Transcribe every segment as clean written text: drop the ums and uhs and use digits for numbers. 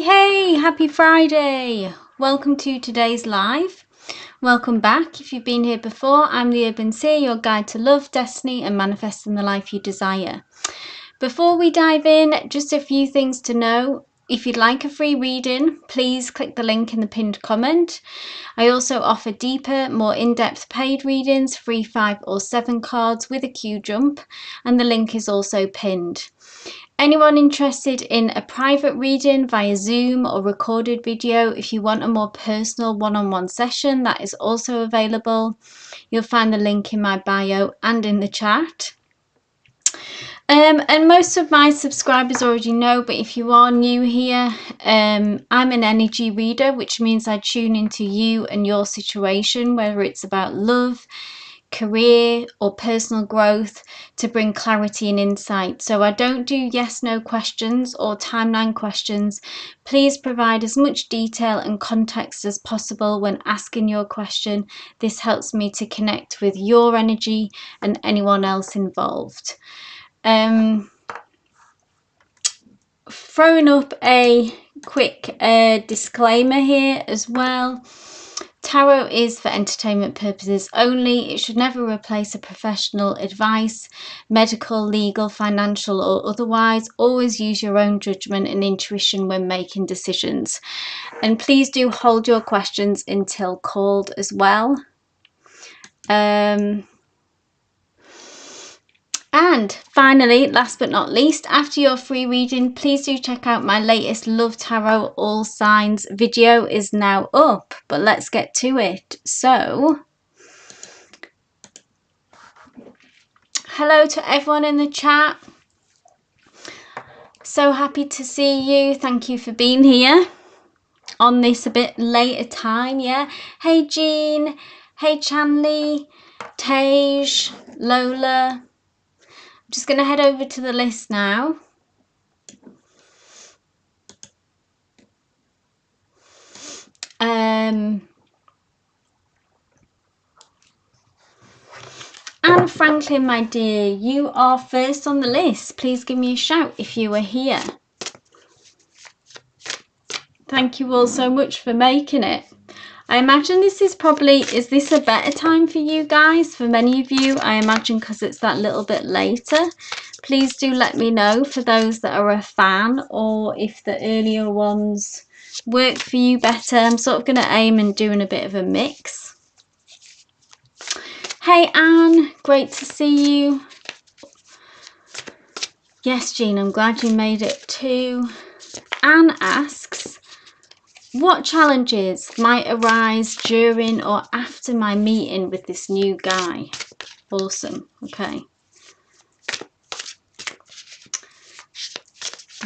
Hey, happy Friday. Welcome to today's live. Welcome back. If you've been here before, I'm the Urban Seer, your guide to love, destiny, and manifesting the life you desire. Before we dive in, just a few things to know. If you'd like a free reading, please click the link in the pinned comment. I also offer deeper, more in-depth paid readings, free 5 or 7 cards with a Q jump, and the link is also pinned. Anyone interested in a private reading via Zoom or recorded video, if you want a more personal one-on-one session, that is also available. You'll find the link in my bio and in the chat. And most of my subscribers already know, but if you are new here, I'm an energy reader, which means I tune into you and your situation, whether it's about love, career or personal growth, to bring clarity and insight. So I don't do yes no questions or timeline questions. Please provide as much detail and context as possible when asking your question. This helps me to connect with your energy and anyone else involved. Throwing up a quick disclaimer here as well. Tarot is for entertainment purposes only. It should never replace a professional advice, medical, legal, financial, or otherwise. Always use your own judgment and intuition when making decisions. And please do hold your questions until called as well. And finally, last but not least, after your free reading, please do check out my latest Love Tarot All Signs video is now up. But let's get to it. So, hello to everyone in the chat. So happy to see you. Thank you for being here on this a bit later time, yeah? Hey Jean, hey Chanley, Tej, Lola. I'm just going to head over to the list now. Anne Franklin, my dear, you are first on the list. Please give me a shout if you are here. Thank you all so much for making it. I imagine this is probably, is this a better time for you guys? For many of you, I imagine because it's that little bit later. Please do let me know for those that are a fan, or if the earlier ones work for you better. I'm sort of going to aim and doing a bit of a mix. Hey Anne, great to see you. Yes, Jean, I'm glad you made it too. Anne asks, what challenges might arise during or after my meeting with this new guy? Awesome. Okay.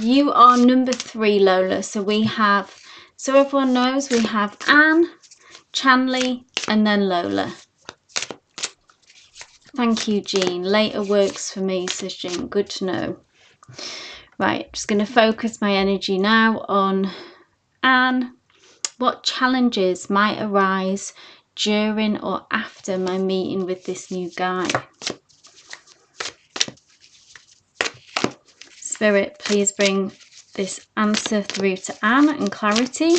You are number 3, Lola. So we have, so everyone knows, we have Anne, Chanley, and then Lola. Thank you, Jean. Later works for me, says Jean. Good to know. Right, just going to focus my energy now on Anne. What challenges might arise during or after my meeting with this new guy? Spirit, please bring this answer through to Anne and clarity.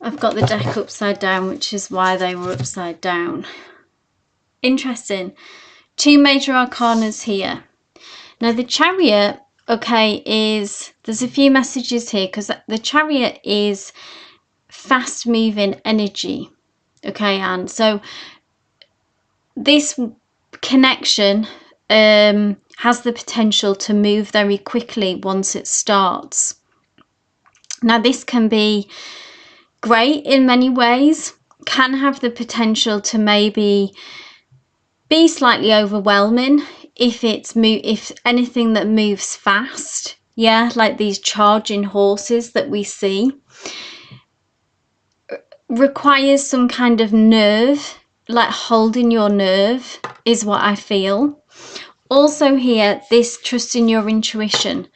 I've got the deck upside down, which is why they were upside down. Interesting. 2 major arcanas here. Now the Chariot, okay, there's a few messages here, because the Chariot is fast moving energy. Okay, and so this connection has the potential to move very quickly once it starts. Now this can be great in many ways, can have the potential to maybe be slightly overwhelming if anything that moves fast, yeah, like these charging horses that we see, requires some kind of nerve, like holding your nerve is what I feel. Also here, this trust in your intuition,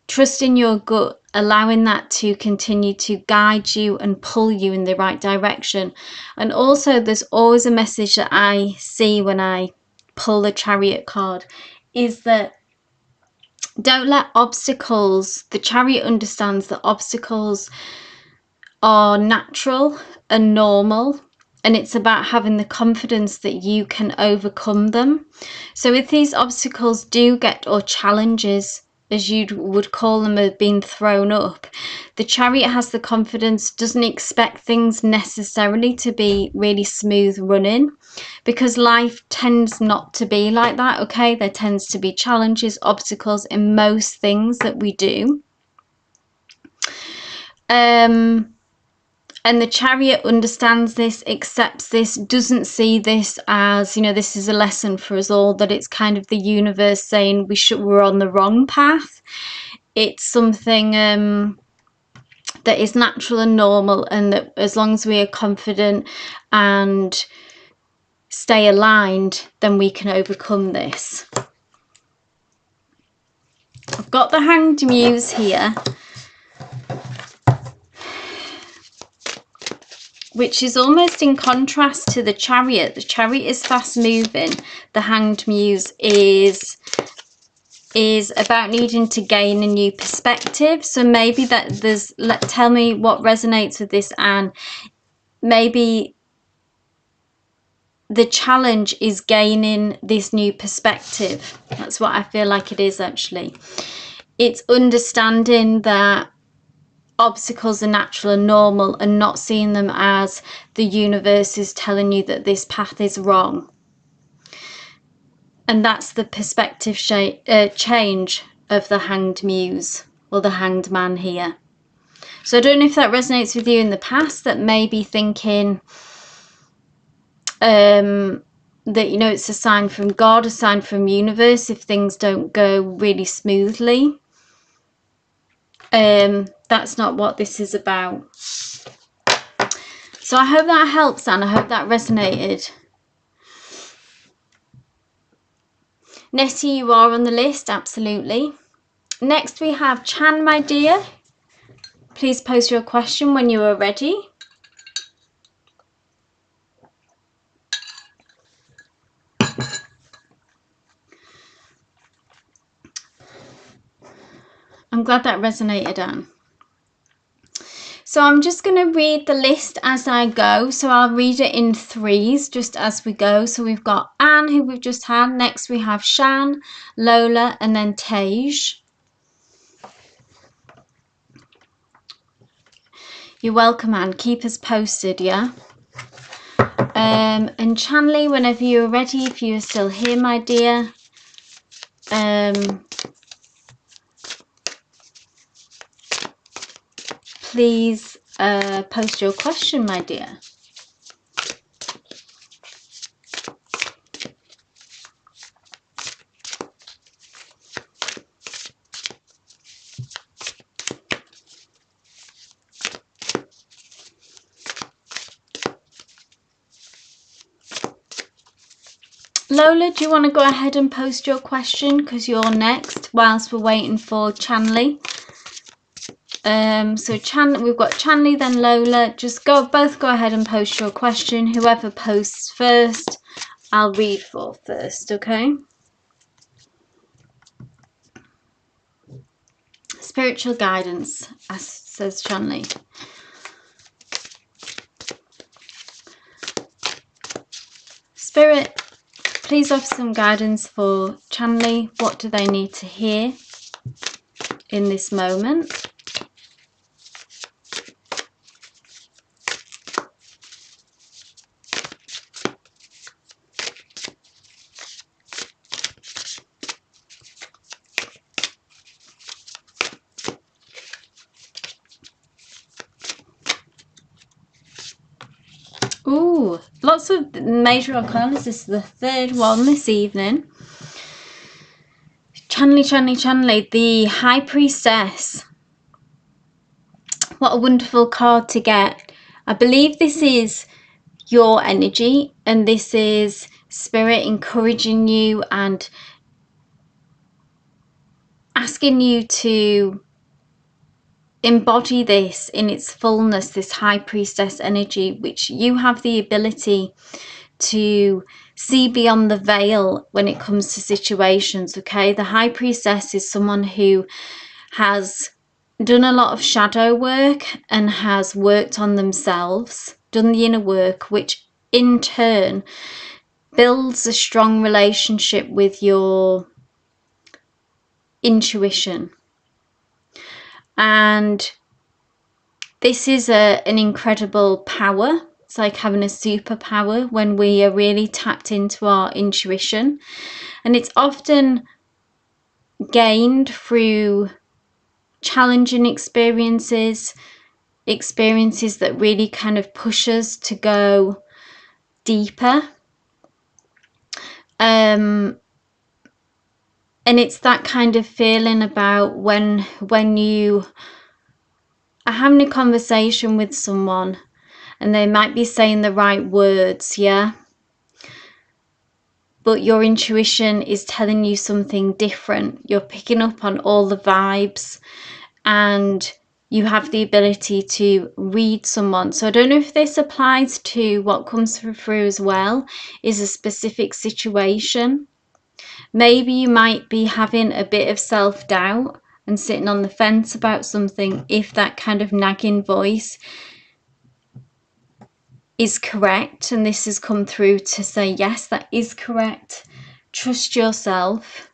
trust in your gut, allowing that to continue to guide you and pull you in the right direction. And also there's always a message that I see when I pull the Chariot card, is that don't let obstacles, the Chariot understands that obstacles are natural and normal, and it's about having the confidence that you can overcome them. So if these obstacles do get, or challenges as you would call them, are being thrown up, the Chariot has the confidence, doesn't expect things necessarily to be really smooth running, because life tends not to be like that. Okay, there tends to be challenges, obstacles in most things that we do. And the Chariot understands this, accepts this, doesn't see this as, you know, this is a lesson for us all, that it's kind of the universe saying we're on the wrong path. It's something that is natural and normal, and that as long as we are confident and stay aligned, then we can overcome this. I've got the Hanged Muse here, which is almost in contrast to the Chariot. The Chariot is fast moving. The Hanged Muse is about needing to gain a new perspective. So maybe that there's, tell me what resonates with this, Anne. Maybe the challenge is gaining this new perspective. That's what I feel like it is, actually. It's understanding that obstacles are natural and normal, and not seeing them as the universe is telling you that this path is wrong. And that's the perspective change of the Hanged Muse, or the Hanged Man here. So I don't know if that resonates with you in the past, that may be thinking that, you know, it's a sign from God, a sign from universe if things don't go really smoothly. That's not what this is about. So I hope that helps, Anne. I hope that resonated. Nettie, you are on the list, absolutely. Next we have Chan, my dear. Please post your question when you are ready. I'm glad that resonated, Anne. So I'm just going to read the list as I go. So I'll read it in threes just as we go. So we've got Anne, who we've just had. Next we have Shan, Lola, and then Tej. You're welcome, Anne. Keep us posted, yeah? And Chanley, whenever you're ready, if you're still here, my dear. Please post your question, my dear. Lola, do you want to go ahead and post your question, because you're next whilst we're waiting for Chanley? So we've got Chanley, then Lola. Just both go ahead and post your question. Whoever posts first, I'll read for first, okay? Spiritual guidance, says Chanley. Spirit, please offer some guidance for Chanley. What do they need to hear in this moment? Ooh, lots of major arcana. This is the third one this evening. Chanley, the High Priestess. What a wonderful card to get. I believe this is your energy, and this is Spirit encouraging you and asking you to embody this in its fullness, this high priestess energy, which you have the ability to see beyond the veil when it comes to situations. Okay, the high priestess is someone who has done a lot of shadow work and has worked on themselves, done the inner work, which in turn builds a strong relationship with your intuition. And this is an incredible power. It's like having a superpower when we are really tapped into our intuition. And it's often gained through challenging experiences that really kind of push us to go deeper. And it's that kind of feeling about when you are having a conversation with someone and they might be saying the right words, yeah, but your intuition is telling you something different. You're picking up on all the vibes and you have the ability to read someone. So I don't know if this applies to what comes through as well, is a specific situation. Maybe you might be having a bit of self-doubt and sitting on the fence about something, if that kind of nagging voice is correct, and this has come through to say yes, that is correct. Trust yourself.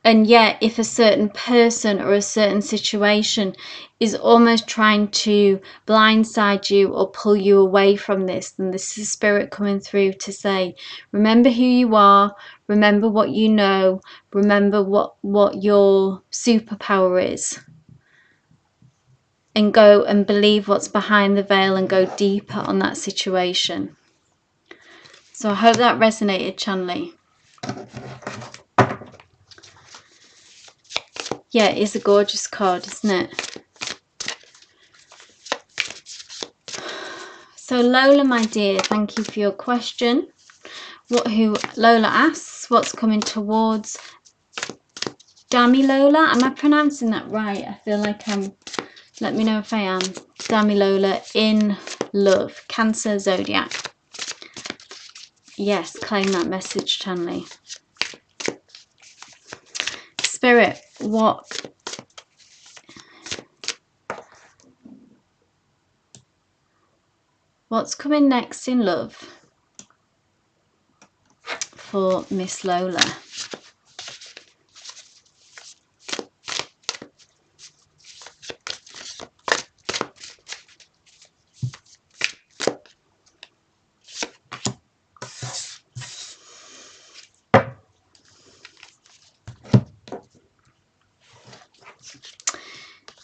And yet if a certain person or a certain situation is almost trying to blindside you or pull you away from this, then this is spirit coming through to say, remember who you are, remember what you know, remember what your superpower is, and go and believe what's behind the veil and go deeper on that situation. So I hope that resonated, Chanley. Yeah, it is a gorgeous card, isn't it? So Lola, my dear, thank you for your question. Lola asks, what's coming towards Dami Lola? Am I pronouncing that right? I feel like let me know if I am. Dami Lola in love, Cancer zodiac. Yes, claim that message, Chanley. Spirit, what's coming next in love for Miss Lola?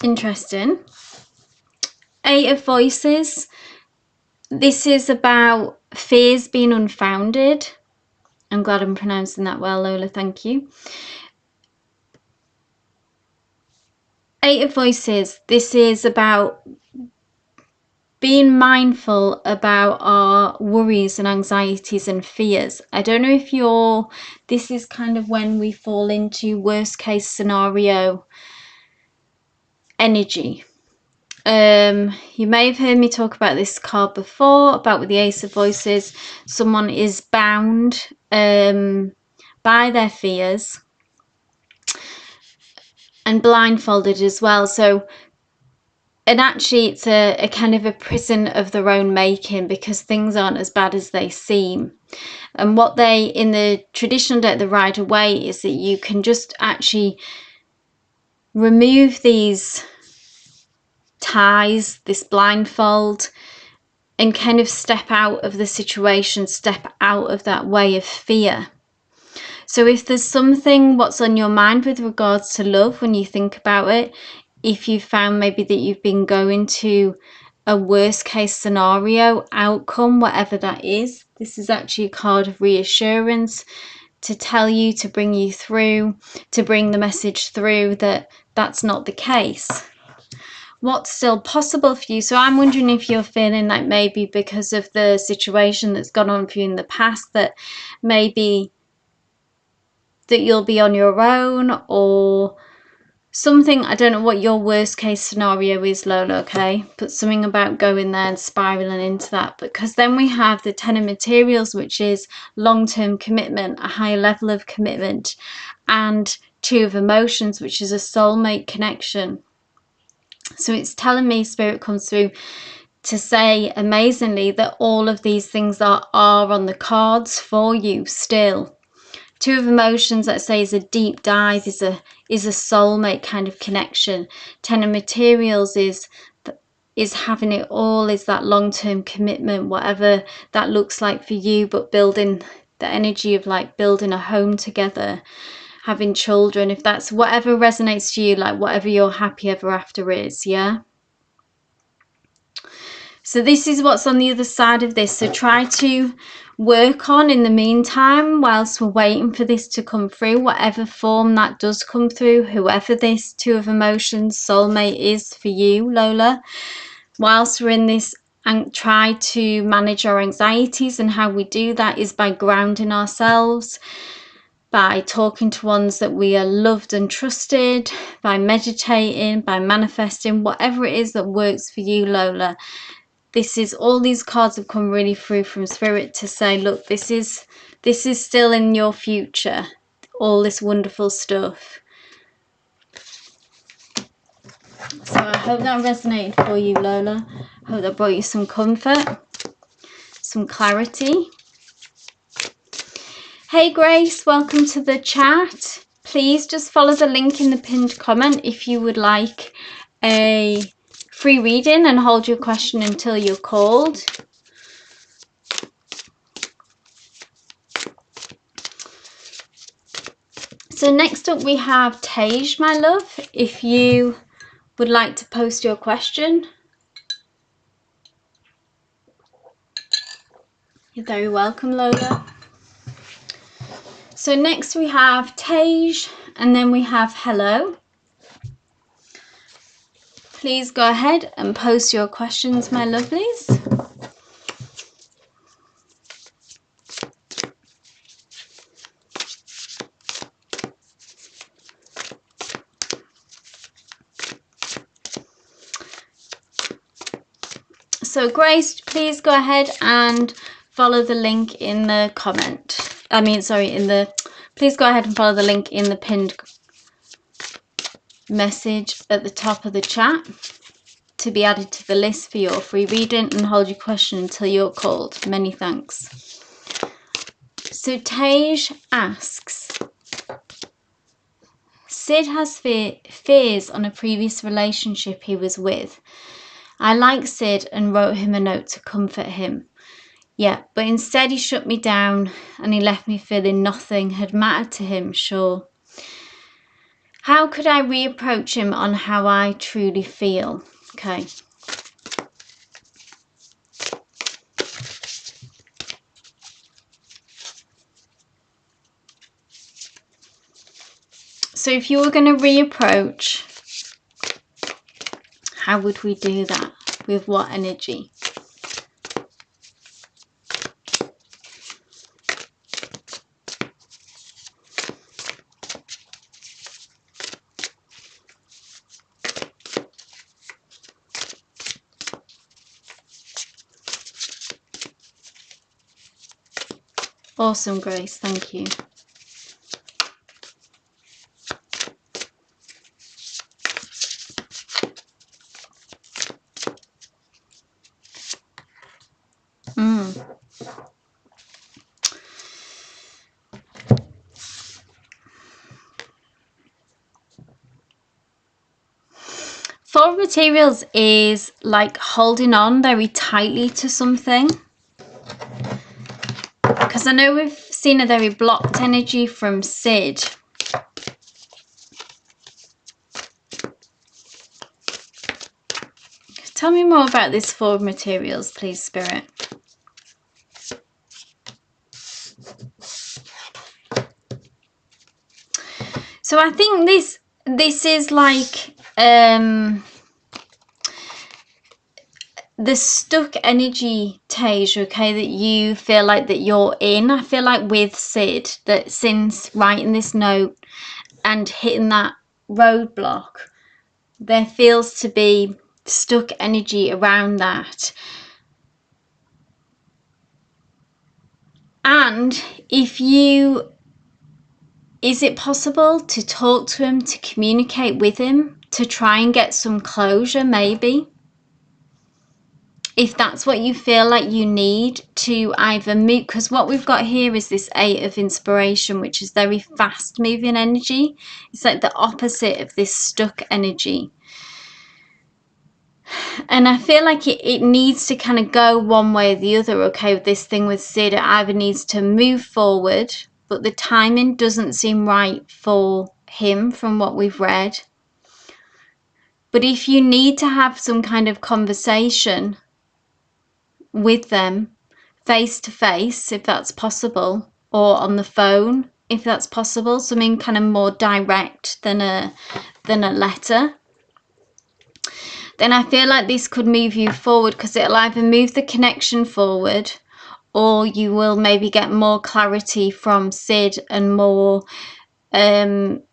Interesting. Eight of Voices. This is about fears being unfounded. I'm glad I'm pronouncing that well, Lola, thank you. Eight of Voices. This is about being mindful about our worries and anxieties and fears. I don't know if this is kind of when we fall into worst case scenario energy. You may have heard me talk about this card before, about with the Ace of Voices. Someone is bound by their fears and blindfolded as well. And actually it's a kind of a prison of their own making, because things aren't as bad as they seem. And what they, in the traditional deck, the Rider-Waite, is that you can just actually remove these ties, this blindfold, and kind of step out of the situation, step out of that way of fear. So if there's something, what's on your mind with regards to love, when you think about it, if you found maybe that you've been going to a worst case scenario outcome, whatever that is, this is actually a card of reassurance to tell you, to bring you through, to bring the message through that that's not the case. What's still possible for you? So I'm wondering if you're feeling like maybe because of the situation that's gone on for you in the past, that maybe that you'll be on your own or something. I don't know what your worst case scenario is, Lola, okay? But something about going there and spiraling into that. Because then we have the 10 of materials, which is long-term commitment, a higher level of commitment, and 2 of emotions, which is a soulmate connection. So it's telling me, Spirit comes through to say amazingly that all of these things are on the cards for you still. 2 of emotions, let's say, is a deep dive, is a soulmate kind of connection. 10 of materials is having it all, is that long-term commitment, whatever that looks like for you, but building the energy of like building a home together, having children, if that's whatever resonates to you, like whatever your happy ever after is, yeah? So this is what's on the other side of this. So try to work on in the meantime, whilst we're waiting for this to come through, whatever form that does come through, whoever this 2 of emotions soulmate is for you, Lola, whilst we're in this, and try to manage our anxieties. And how we do that is by grounding ourselves, by talking to ones that we are loved and trusted, by meditating, by manifesting, whatever it is that works for you, Lola. This is, all these cards have come really through from Spirit to say, look, this is still in your future, all this wonderful stuff. So I hope that resonated for you, Lola. I hope that brought you some comfort, some clarity. Hey Grace, welcome to the chat. Please just follow the link in the pinned comment if you would like a free reading, and hold your question until you're called. So next up we have Tej, my love. If you would like to post your question, you're very welcome, Lola. So next we have Tej, and then we have hello. Please go ahead and post your questions, my lovelies. So Grace, please go ahead and follow the link in the comment. Please go ahead and follow the link in the pinned message at the top of the chat to be added to the list for your free reading, and hold your question until you're called. Many thanks. So Tej asks, Sid has fears on a previous relationship he was with. I like Sid and wrote him a note to comfort him. Yeah, but instead he shut me down and he left me feeling nothing had mattered to him, sure. How could I reapproach him on how I truly feel? Okay. So if you were going to reapproach, how would we do that? With what energy? Awesome, Grace. Thank you. Four of Materials is like holding on very tightly to something. Because I know we've seen a very blocked energy from Sid. Tell me more about this Four of Materials, please, Spirit. So I think this is like the stuck energy, Tej, okay, that you feel like that you're in, I feel like with Sid, that since writing this note and hitting that roadblock, there feels to be stuck energy around that. And is it possible to talk to him, to communicate with him, to try and get some closure, maybe? If that's what you feel like you need to either move, because what we've got here is this 8 of inspiration, which is very fast moving energy. It's like the opposite of this stuck energy. And I feel like it needs to kind of go one way or the other, okay, with this thing with Sid. It either needs to move forward, but the timing doesn't seem right for him from what we've read. But if you need to have some kind of conversation with them face to face, if that's possible, or on the phone, if that's possible, something kind of more direct than a letter, then I feel like this could move you forward, because it'll either move the connection forward, or you will maybe get more clarity from Sid and more in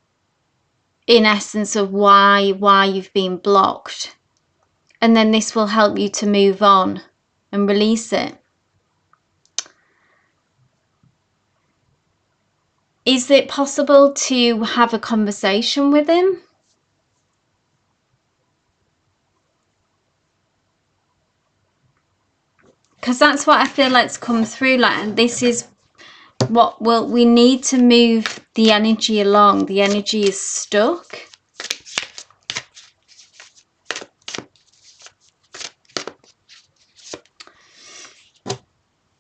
essence of why you've been blocked, and then this will help you to move on and release it. Is it possible to have a conversation with him? Because that's what I feel like's come through, like, and this is what we need to move the energy along. The energy is stuck.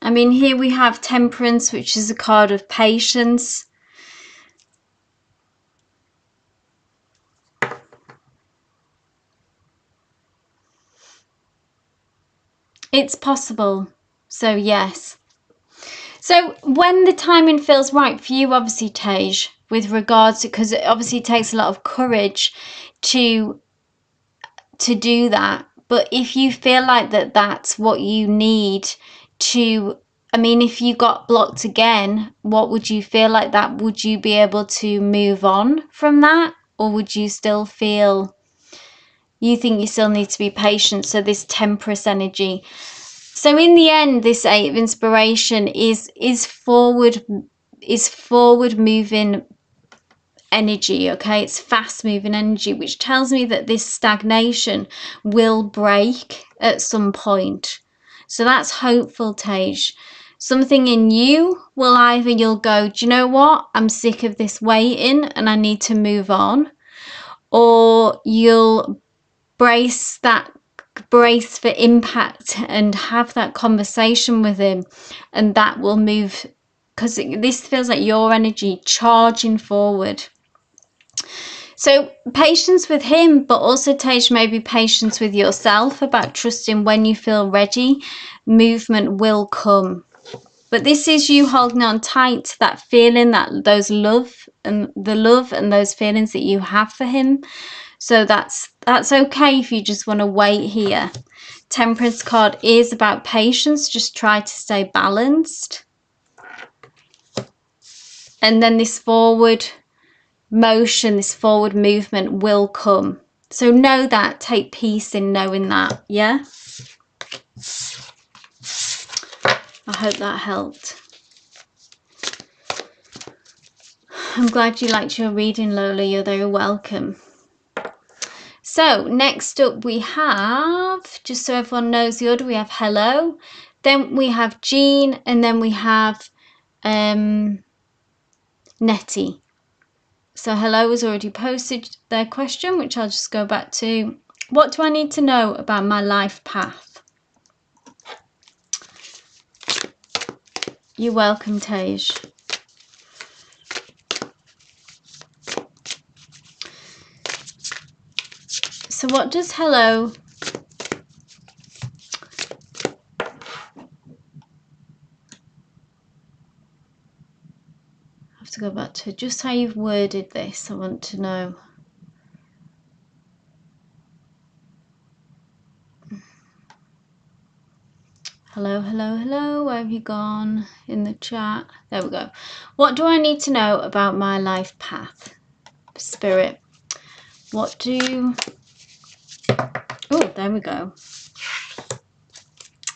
I mean, here we have Temperance, which is a card of patience. It's possible. So yes. So when the timing feels right for you, obviously, Tej, with regards to, because it obviously takes a lot of courage to do that. But if you feel like that's what you need to, I mean, if you got blocked again, what would you feel like that? Would you be able to move on from that? Or would you still feel, you think you still need to be patient? So this Temperance energy. So in the end, this 8 of inspiration is forward moving energy, okay? It's fast moving energy, which tells me that this stagnation will break at some point. So that's hopeful, Tej. Something in you will either, you'll go, do you know what? I'm sick of this waiting and I need to move on. Or you'll brace for impact and have that conversation with him, and that will move, because this feels like your energy charging forward. So patience with him, but also Tej, maybe patience with yourself about trusting when you feel ready, movement will come. But this is you holding on tight to that feeling, that those love and those feelings that you have for him. So that's okay if you just want to wait here. Temperance card is about patience. Just try to stay balanced. And then this forward motion, this forward movement will come. So know that. Take peace in knowing that. Yeah? I hope that helped. I'm glad you liked your reading, Lola. You're very welcome. So next up we have, just so everyone knows the order, we have Hello, then we have Jean, and then we have Nettie. So Hello has already posted their question, which I'll just go back to. What do I need to know about my life path? You're welcome, Tej. So what does Hello have to go back to just how you've worded this? I want to know. Hello, hello, hello. Where have you gone in the chat? There we go. What do I need to know about my life path? Spirit. What do... Oh, there we go.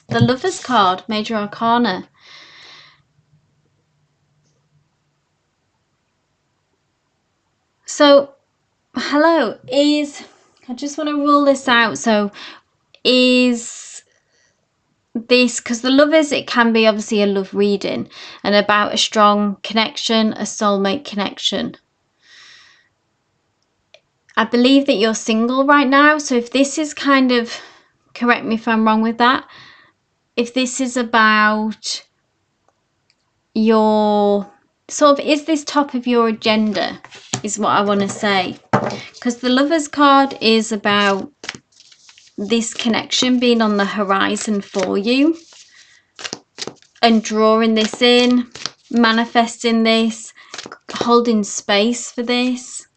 The Lover's card, Major Arcana. So, hello, I just want to rule this out. So, is this, because the Lovers, it can be obviously a love reading and about a strong connection, a soulmate connection. I believe that you're single right now. So if this is kind of, correct me if I'm wrong with that, if this is about your, sort of, is this top of your agenda, is what I want to say. Because the Lover's card is about this connection being on the horizon for you and drawing this in, manifesting this, holding space for this.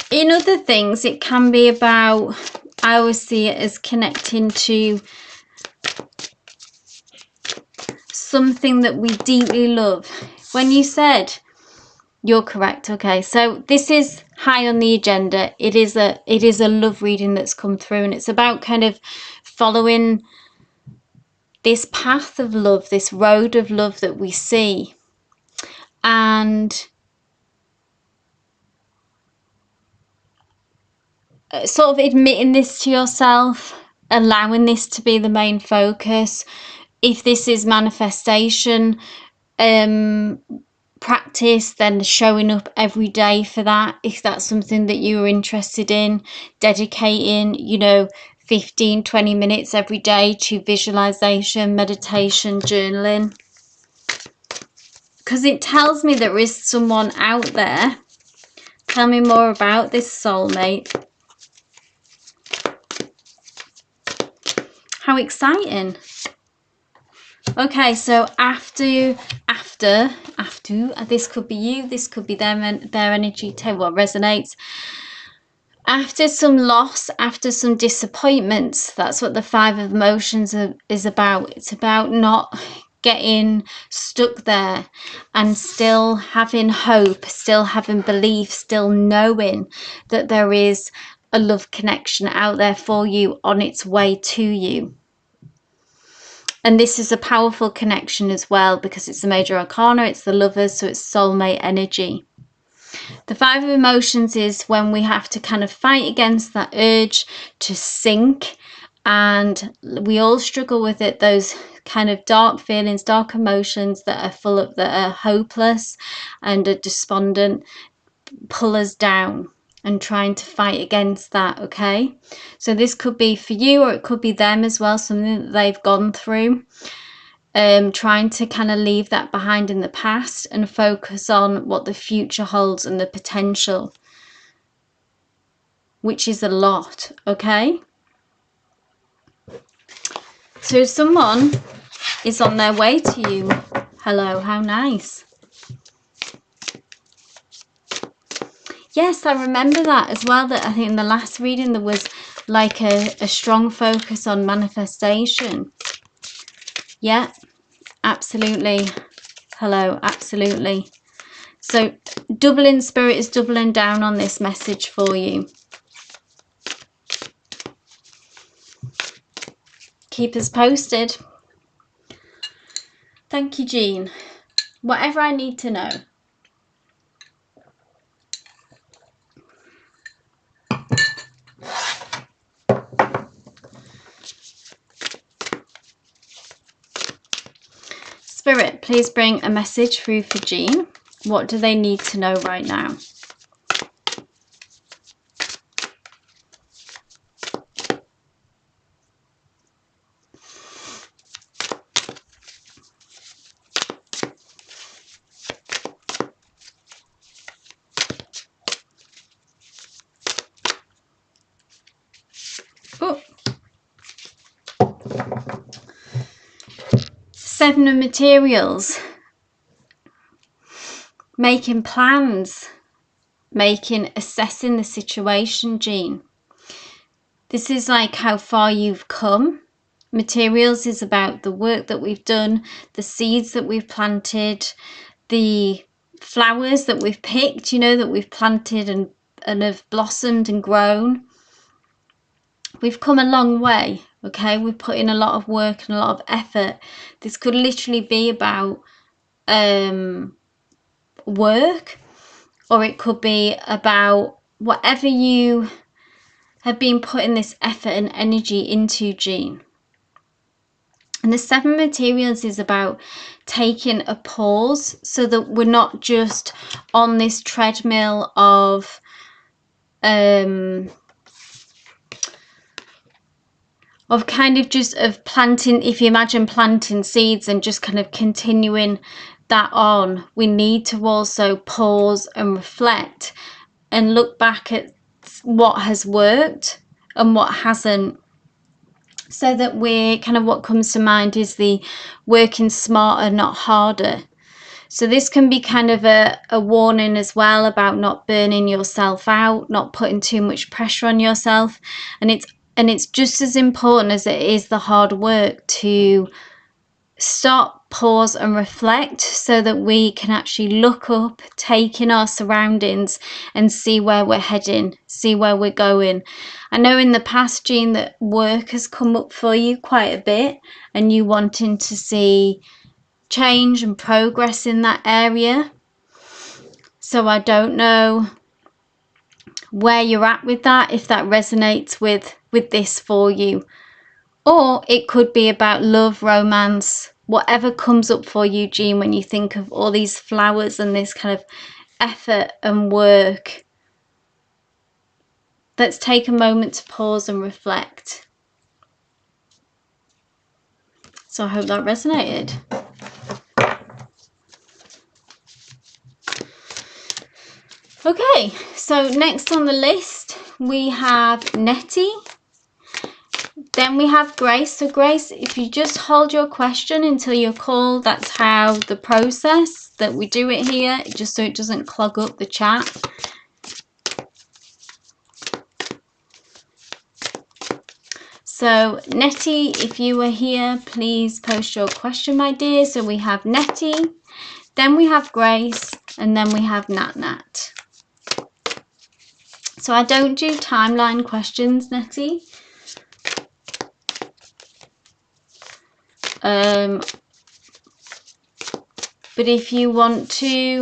In other things, it can be about, I always see it as connecting to something that we deeply love. When you said, you're correct, okay, so this is high on the agenda. It is a love reading that's come through, and it's about kind of following this path of love, this road of love that we see, and sort of admitting this to yourself, allowing this to be the main focus. If this is manifestation practice, then showing up every day for that. If that's something that you're interested in, dedicating, you know, 15-20 minutes every day to visualization, meditation, journaling. Because it tells me there is someone out there. Tell me more about this soulmate. How exciting. Okay, so after, this could be you, this could be them, and their energy, what resonates. After some loss, after some disappointments, that's what the Five of Emotions is about. It's about not getting stuck there and still having hope, still having belief, still knowing that there is a love connection out there for you, on its way to you. And this is a powerful connection as well, because it's the Major Arcana, it's the Lovers, so it's soulmate energy. The Five of Emotions is when we have to kind of fight against that urge to sink, and we all struggle with it, those kind of dark feelings, dark emotions that are full of, that are hopeless and are despondent, pull us down, and trying to fight against that. Okay, so this could be for you, or it could be them as well, something that they've gone through, trying to kind of leave that behind in the past and focus on what the future holds and the potential, which is a lot. Okay, so someone is on their way to you. Hello, how nice. Yes, I remember that as well, that I think in the last reading there was like a strong focus on manifestation. Yeah, absolutely. Hello, absolutely. So doubling, Spirit is doubling down on this message for you. Keep us posted. Thank you, Jean. Whatever I need to know. Spirit, please bring a message through for Jean. What do they need to know right now? Oh. Seven of Materials. Making plans. Assessing the situation, Jean. This is like how far you've come. Materials is about the work that we've done, the seeds that we've planted, the flowers that we've picked, you know, that we've planted and have blossomed and grown. We've come a long way, okay? We've put in a lot of work and a lot of effort. This could literally be about work, or it could be about whatever you have been putting this effort and energy into, Jean. And the 7 materials is about taking a pause so that we're not just on this treadmill of kind of just of planting. If you imagine planting seeds and just kind of continuing that on, we need to also pause and reflect and look back at what has worked and what hasn't, so that we're kind of, what comes to mind is the working smarter, not harder. So this can be kind of a warning as well about not burning yourself out, not putting too much pressure on yourself. And it's just as important as it is the hard work to stop, pause and reflect, so that we can actually look up, take in our surroundings and see where we're heading, see where we're going. I know in the past, Jean, that work has come up for you quite a bit and you wanting to see change and progress in that area. So I don't know where you're at with that, if that resonates with this for you. Or it could be about love, romance, whatever comes up for you, Jean, when you think of all these flowers and this kind of effort and work. Let's take a moment to pause and reflect. So I hope that resonated. Okay, so next on the list we have Nettie. Then we have Grace. So Grace, if you just hold your question until you're called, that's how the process that we do it here, just so it doesn't clog up the chat. So Nettie, if you are here, please post your question, my dear. So we have Nettie, then we have Grace, and then we have Nat Nat. So I don't do timeline questions, Nettie. But if you want to,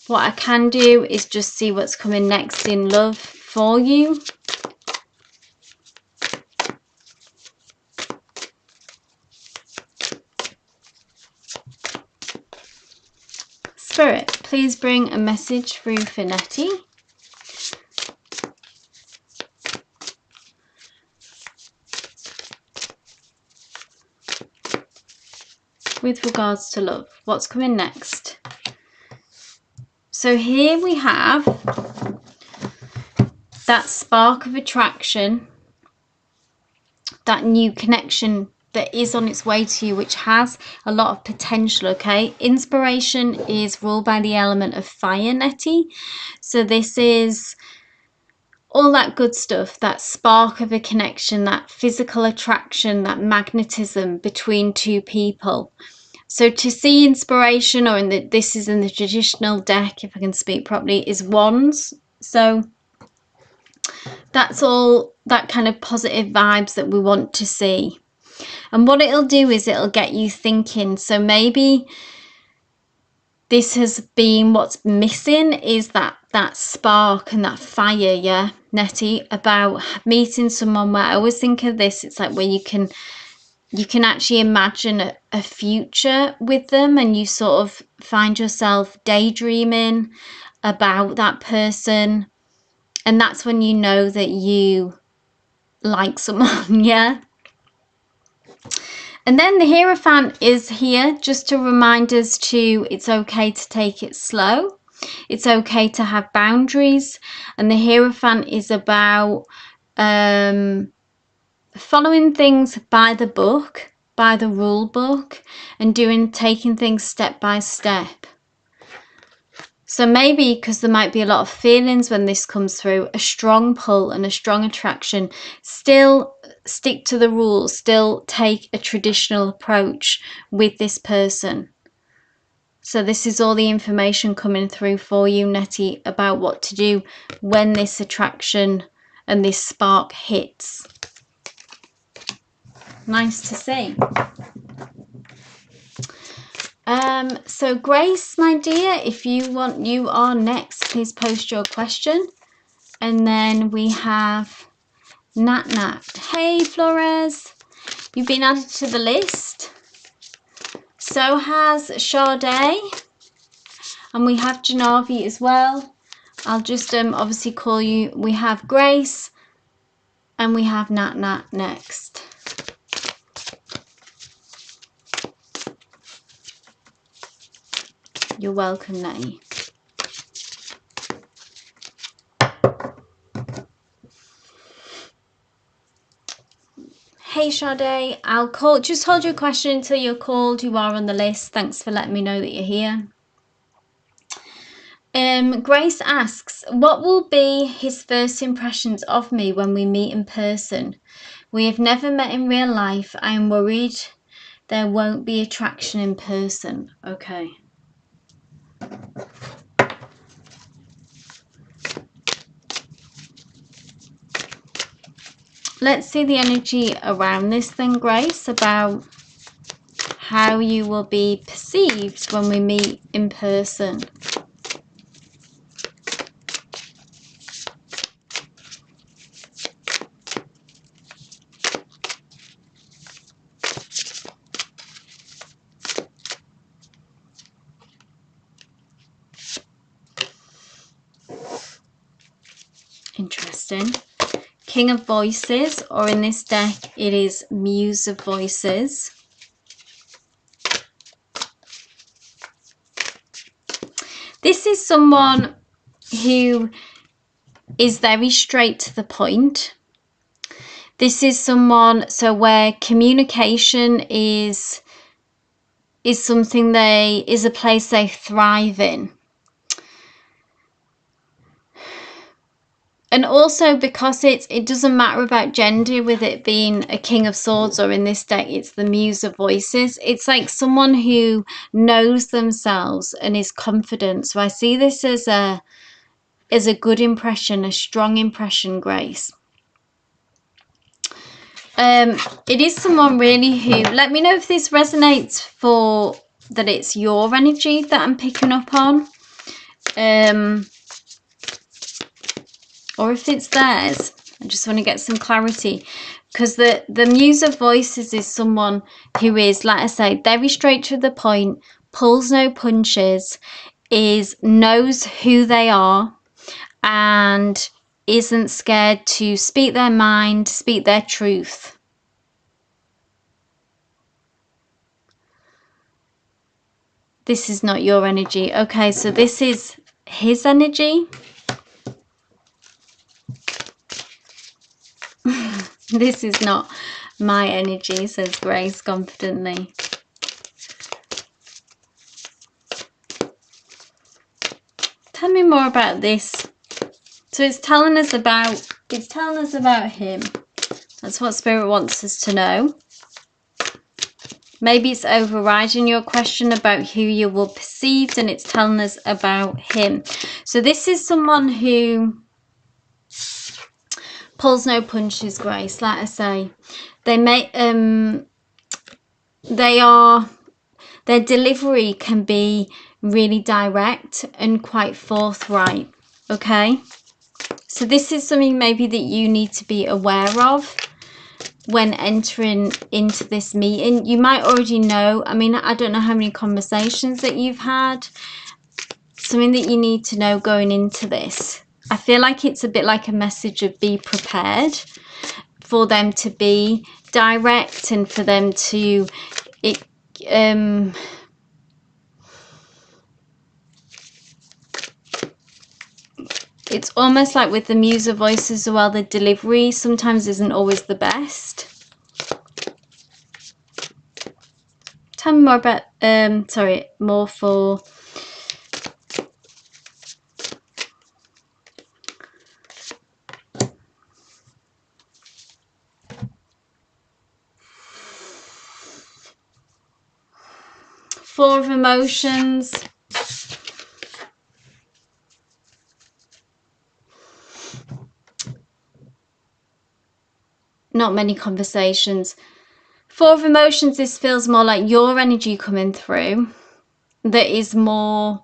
what I can do is just see what's coming next in love for you. Spirit, please bring a message through for Nettie. With regards to love, what's coming next? So here we have that spark of attraction, that new connection that is on its way to you, which has a lot of potential, okay? Inspiration is ruled by the element of fire, Nettie. So this is all that good stuff, that spark of a connection, that physical attraction, that magnetism between two people. So to see inspiration, or this is in the traditional deck, if I can speak properly, is wands. So that's all that kind of positive vibes that we want to see. And what it'll do is it'll get you thinking. So maybe this has been what's missing, is that spark and that fire, yeah, Nettie, about meeting someone where I always think of this, it's like where you can actually imagine a future with them, and you sort of find yourself daydreaming about that person, and that's when you know that you like someone, yeah. And then the Hierophant is here just to remind us it's okay to take it slow. It's okay to have boundaries. And the Hierophant is about following things by the book, by the rule book, and taking things step by step. So maybe because there might be a lot of feelings when this comes through, a strong pull and a strong attraction, still stick to the rules, still take a traditional approach with this person. So this is all the information coming through for you, Nettie, about what to do when this attraction and this spark hits. Nice to see. So Grace, my dear, if you are next, please post your question. And then we have Nat Nat. Hey Flores, you've been added to the list. So has Sade, and we have Janavi as well. I'll just obviously call you. We have Grace, and we have Nat Nat next. You're welcome, Natty. Hey Sade, I'll call. Just hold your question until you're called. You are on the list. Thanks for letting me know that you're here. Grace asks, what will be his first impressions of me when we meet in person? We have never met in real life. I am worried there won't be attraction in person. Okay. Let's see the energy around this then, Grace, about how you will be perceived when we meet in person. Interesting. King of Voices, or in this deck, it is Muse of Voices. This is someone who is very straight to the point. This is someone, so where communication is something is a place they thrive in. And also because it doesn't matter about gender, with it being a King of Swords, or in this deck it's the Muse of Voices. It's like someone who knows themselves and is confident. So I see this as a good impression, a strong impression, Grace. It is someone really who, let me know if this resonates, for that it's your energy that I'm picking up on. Or if it's theirs. I just want to get some clarity, because the Muse of Voices is someone who is, like I say, very straight to the point, pulls no punches, knows who they are, and isn't scared to speak their mind, speak their truth. This is not your energy. Okay, so this is his energy. This is not my energy, says Grace confidently. Tell me more about this. So it's telling us about him. That's what Spirit wants us to know. Maybe it's overriding your question about who you will perceive, and it's telling us about him. So this is someone who pulls no punches, Grace. Like I say, their delivery can be really direct and quite forthright. Okay, so this is something maybe that you need to be aware of when entering into this meeting. You might already know. I mean, I don't know how many conversations that you've had. Something that you need to know going into this. I feel like it's a bit like a message of be prepared, for them to be direct and for them to it's almost like with the Muse of Voices as well, the delivery sometimes isn't always the best. Tell me more about more for Four of Emotions. Not many conversations. Four of Emotions, this feels more like your energy coming through that is more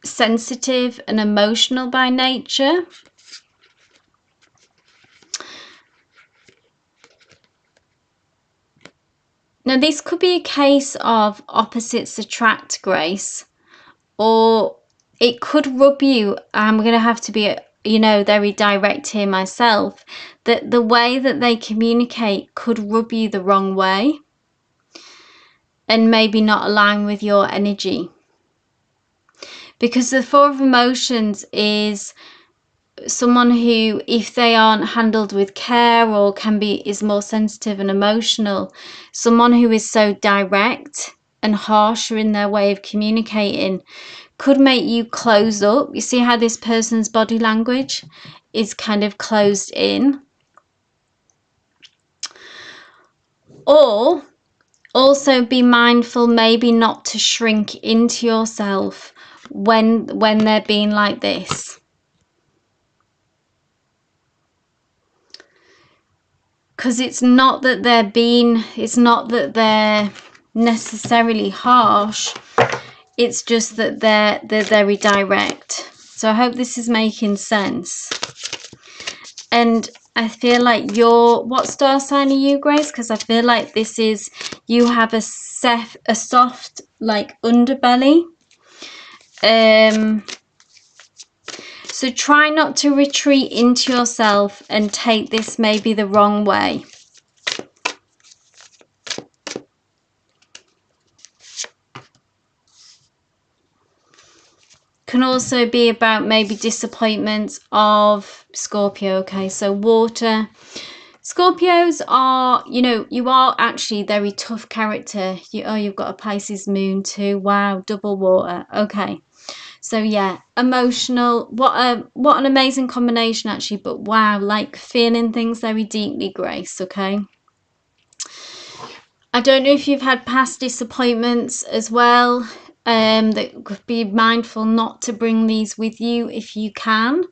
sensitive and emotional by nature. Now, this could be a case of opposites attract, Grace, or it could rub you. I'm going to have to be, you know, very direct here myself, that the way that they communicate could rub you the wrong way and maybe not align with your energy. Because the Four of Emotions is someone who, if they aren't handled with care or is more sensitive and emotional, someone who is so direct and harsher in their way of communicating could make you close up. You see how this person's body language is kind of closed in? Or also be mindful maybe not to shrink into yourself when they're being like this. Because it's not that they're necessarily harsh, it's just that they're very direct. So I hope this is making sense. And I feel like what star sign are you, Grace? Because I feel like this is, you have a soft like underbelly. So try not to retreat into yourself and take this maybe the wrong way. Can also be about maybe disappointments of Scorpio. Okay, so water. Scorpios are, you know, you are actually very tough character. You've got a Pisces moon too. Wow, double water. Okay. So yeah, emotional. What an amazing combination actually, but wow, like feeling things very deeply, Grace, okay? I don't know if you've had past disappointments as well. That could be mindful not to bring these with you if you can.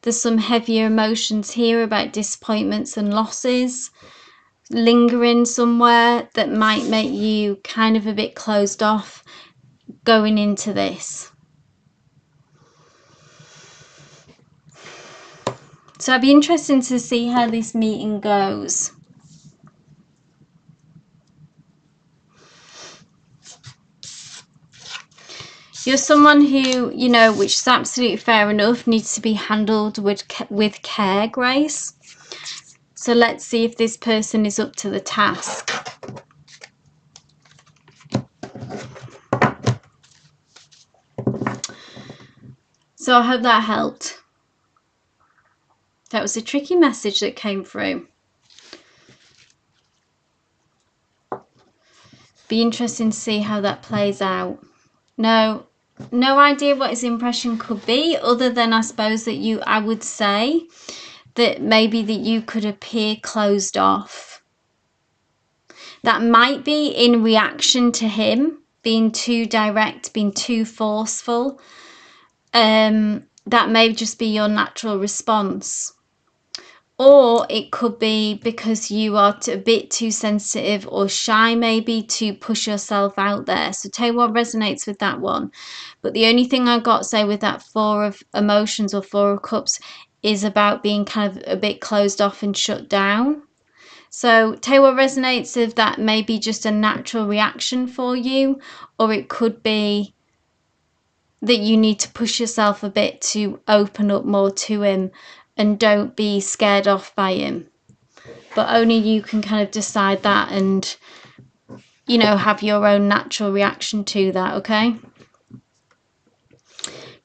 There's some heavier emotions here about disappointments and losses lingering somewhere that might make you kind of a bit closed off going into this. So I'd be interested to see how this meeting goes. You're someone who, you know, which is absolutely fair enough, needs to be handled with care, Grace. So let's see if this person is up to the task. So I hope that helped. That was a tricky message that came through. Be interesting to see how that plays out. No idea what his impression could be, other than I suppose that I would say that maybe that you could appear closed off. That might be in reaction to him being too direct, being too forceful. That may just be your natural response. Or it could be because you are a bit too sensitive or shy maybe to push yourself out there. So tell you what resonates with that one. But the only thing I got, say, with that Four of Emotions or Four of Cups is about being kind of a bit closed off and shut down. So tell you what resonates if that may be just a natural reaction for you, or it could be that you need to push yourself a bit to open up more to him and don't be scared off by him. But only you can kind of decide that and, you know, have your own natural reaction to that, okay?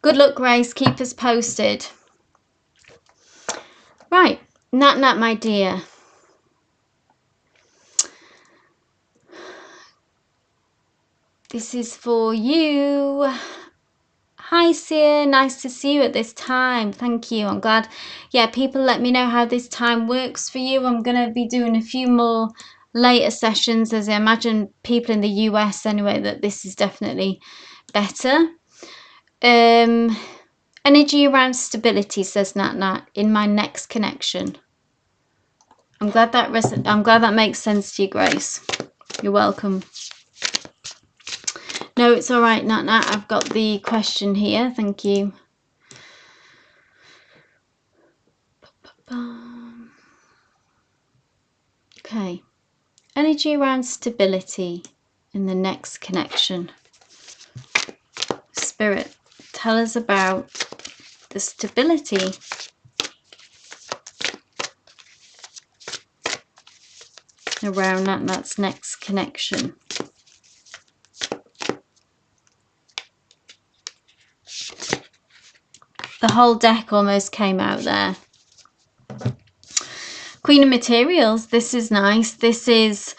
Good luck, Grace. Keep us posted. Right, Nat, my dear. This is for you. Hi, Seer. Nice to see you at this time. Thank you. I'm glad. Yeah, people let me know how this time works for you. I'm going to be doing a few more later sessions, as I imagine people in the US anyway, that this is definitely better. Energy around stability, says Nat Nat, in my next connection. I'm glad that makes sense to you, Grace. You're welcome. No, it's all right, Nat Nat. I've got the question here. Thank you. Okay. Energy around stability in the next connection. Spirit, tell us about the stability around that's next connection. The whole deck almost came out there. Queen of Materials, this is nice. This is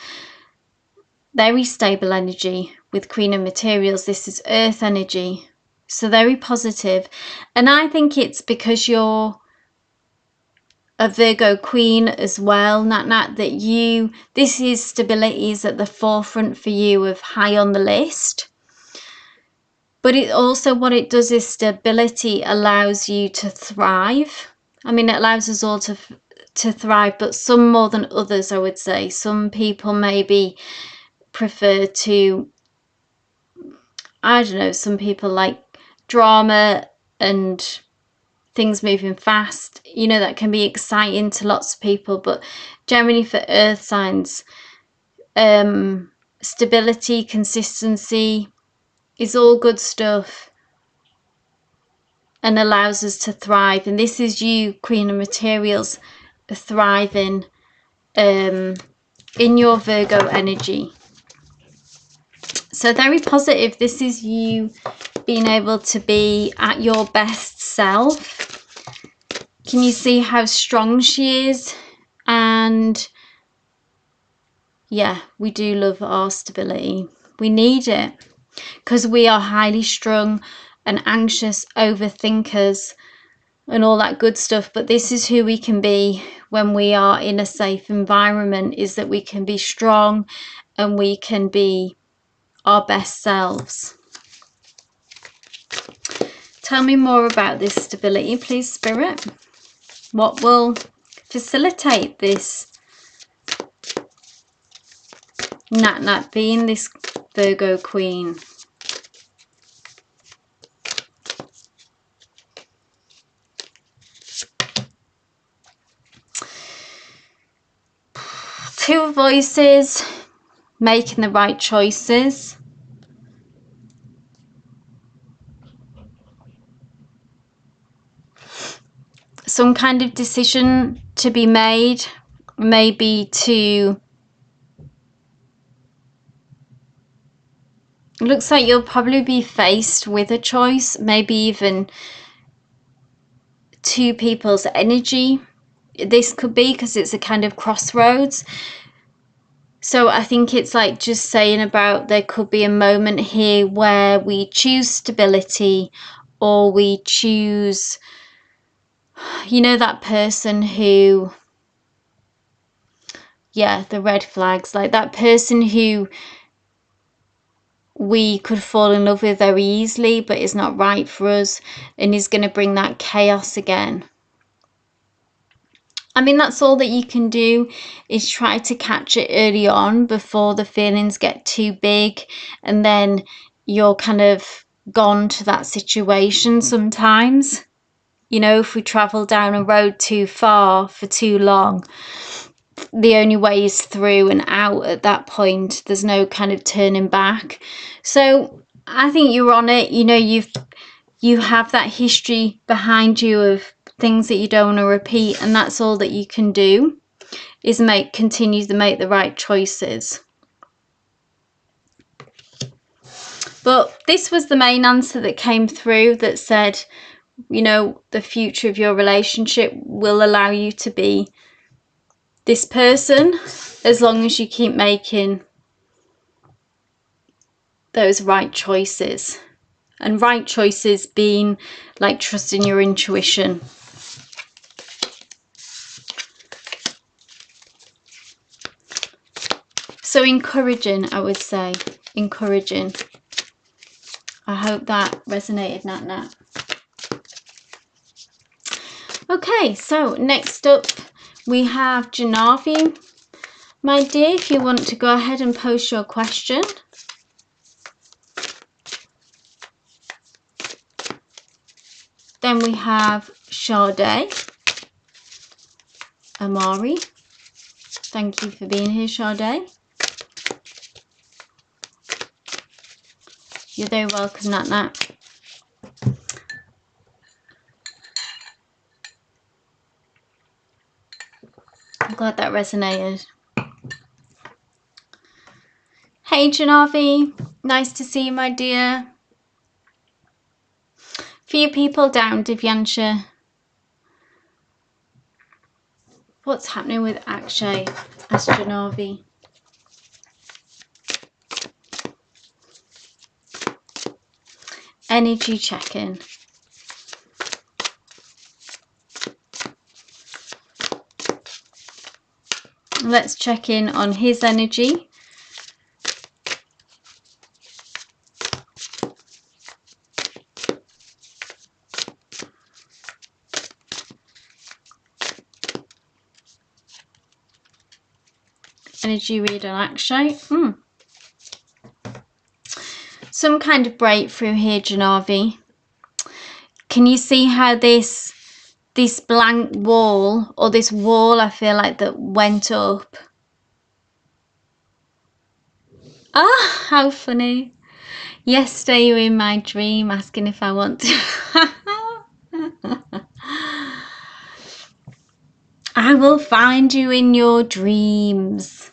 very stable energy with Queen of Materials. This is earth energy, so very positive. And I think it's because you're a Virgo Queen as well, Nat Nat, that this is stability is at the forefront for you, of high on the list. But it also, what it does is stability allows you to thrive. I mean, it allows us all to thrive, but some more than others, I would say. Some people maybe prefer to, I don't know, some people like drama and things moving fast, you know, that can be exciting to lots of people. But generally for earth signs, stability, consistency is all good stuff and allows us to thrive. And this is you, Queen of Materials, thriving in your Virgo energy. So very positive. This is you being able to be at your best self. Can you see how strong she is? And yeah, we do love our stability. We need it because we are highly strung and anxious overthinkers and all that good stuff. But this is who we can be when we are in a safe environment, is that we can be strong and we can be our best selves. Tell me more about this stability, please, Spirit. What will facilitate this Nat Nat being this Virgo Queen? Two of Voices, making the right choices. Some kind of decision to be made, maybe to, it looks like you'll probably be faced with a choice, maybe even two people's energy. This could be because it's a kind of crossroads. So I think it's like just saying about, there could be a moment here where we choose stability, or we choose, you know, that person who, yeah, the red flags, like that person who we could fall in love with very easily but is not right for us and is going to bring that chaos again. I mean, that's all that you can do, is try to catch it early on before the feelings get too big and then you're kind of gone to that situation sometimes. You know, if we travel down a road too far for too long, the only way is through and out at that point. There's no kind of turning back. So I think you're on it. You know, you have that history behind you of things that you don't want to repeat, and that's all that you can do, is continue to make the right choices. But this was the main answer that came through, that said, you know, the future of your relationship will allow you to be this person as long as you keep making those right choices. And right choices being like trusting your intuition. So encouraging, I would say. Encouraging. I hope that resonated, Nat Nat. Okay, so next up we have Janavi. My dear, if you want to go ahead and post your question. Then we have Sade. Amari. Thank you for being here, Sade. You're very welcome, Nat Nat. I'm glad that resonated. Hey, Janavi. Nice to see you, my dear. Few people down, Divyansha. What's happening with Akshay as Janavi? Energy check-in. Let's check in on his energy. Energy read on Akshay. Some kind of breakthrough here, Janavi. Can you see how this blank wall, or this wall, I feel like, that went up? Ah, how funny. Yesterday you were in my dream asking if I want to. I will find you in your dreams.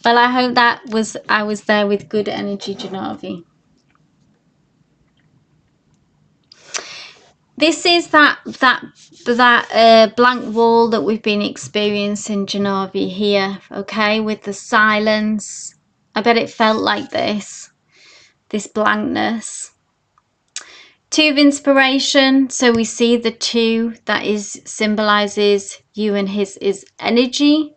Well, I hope I was there with good energy, Janavi. This is that blank wall that we've been experiencing, Janavi, here, okay, with the silence. I bet it felt like this blankness. Two of inspiration, so we see the two, that is symbolizes you and his energy.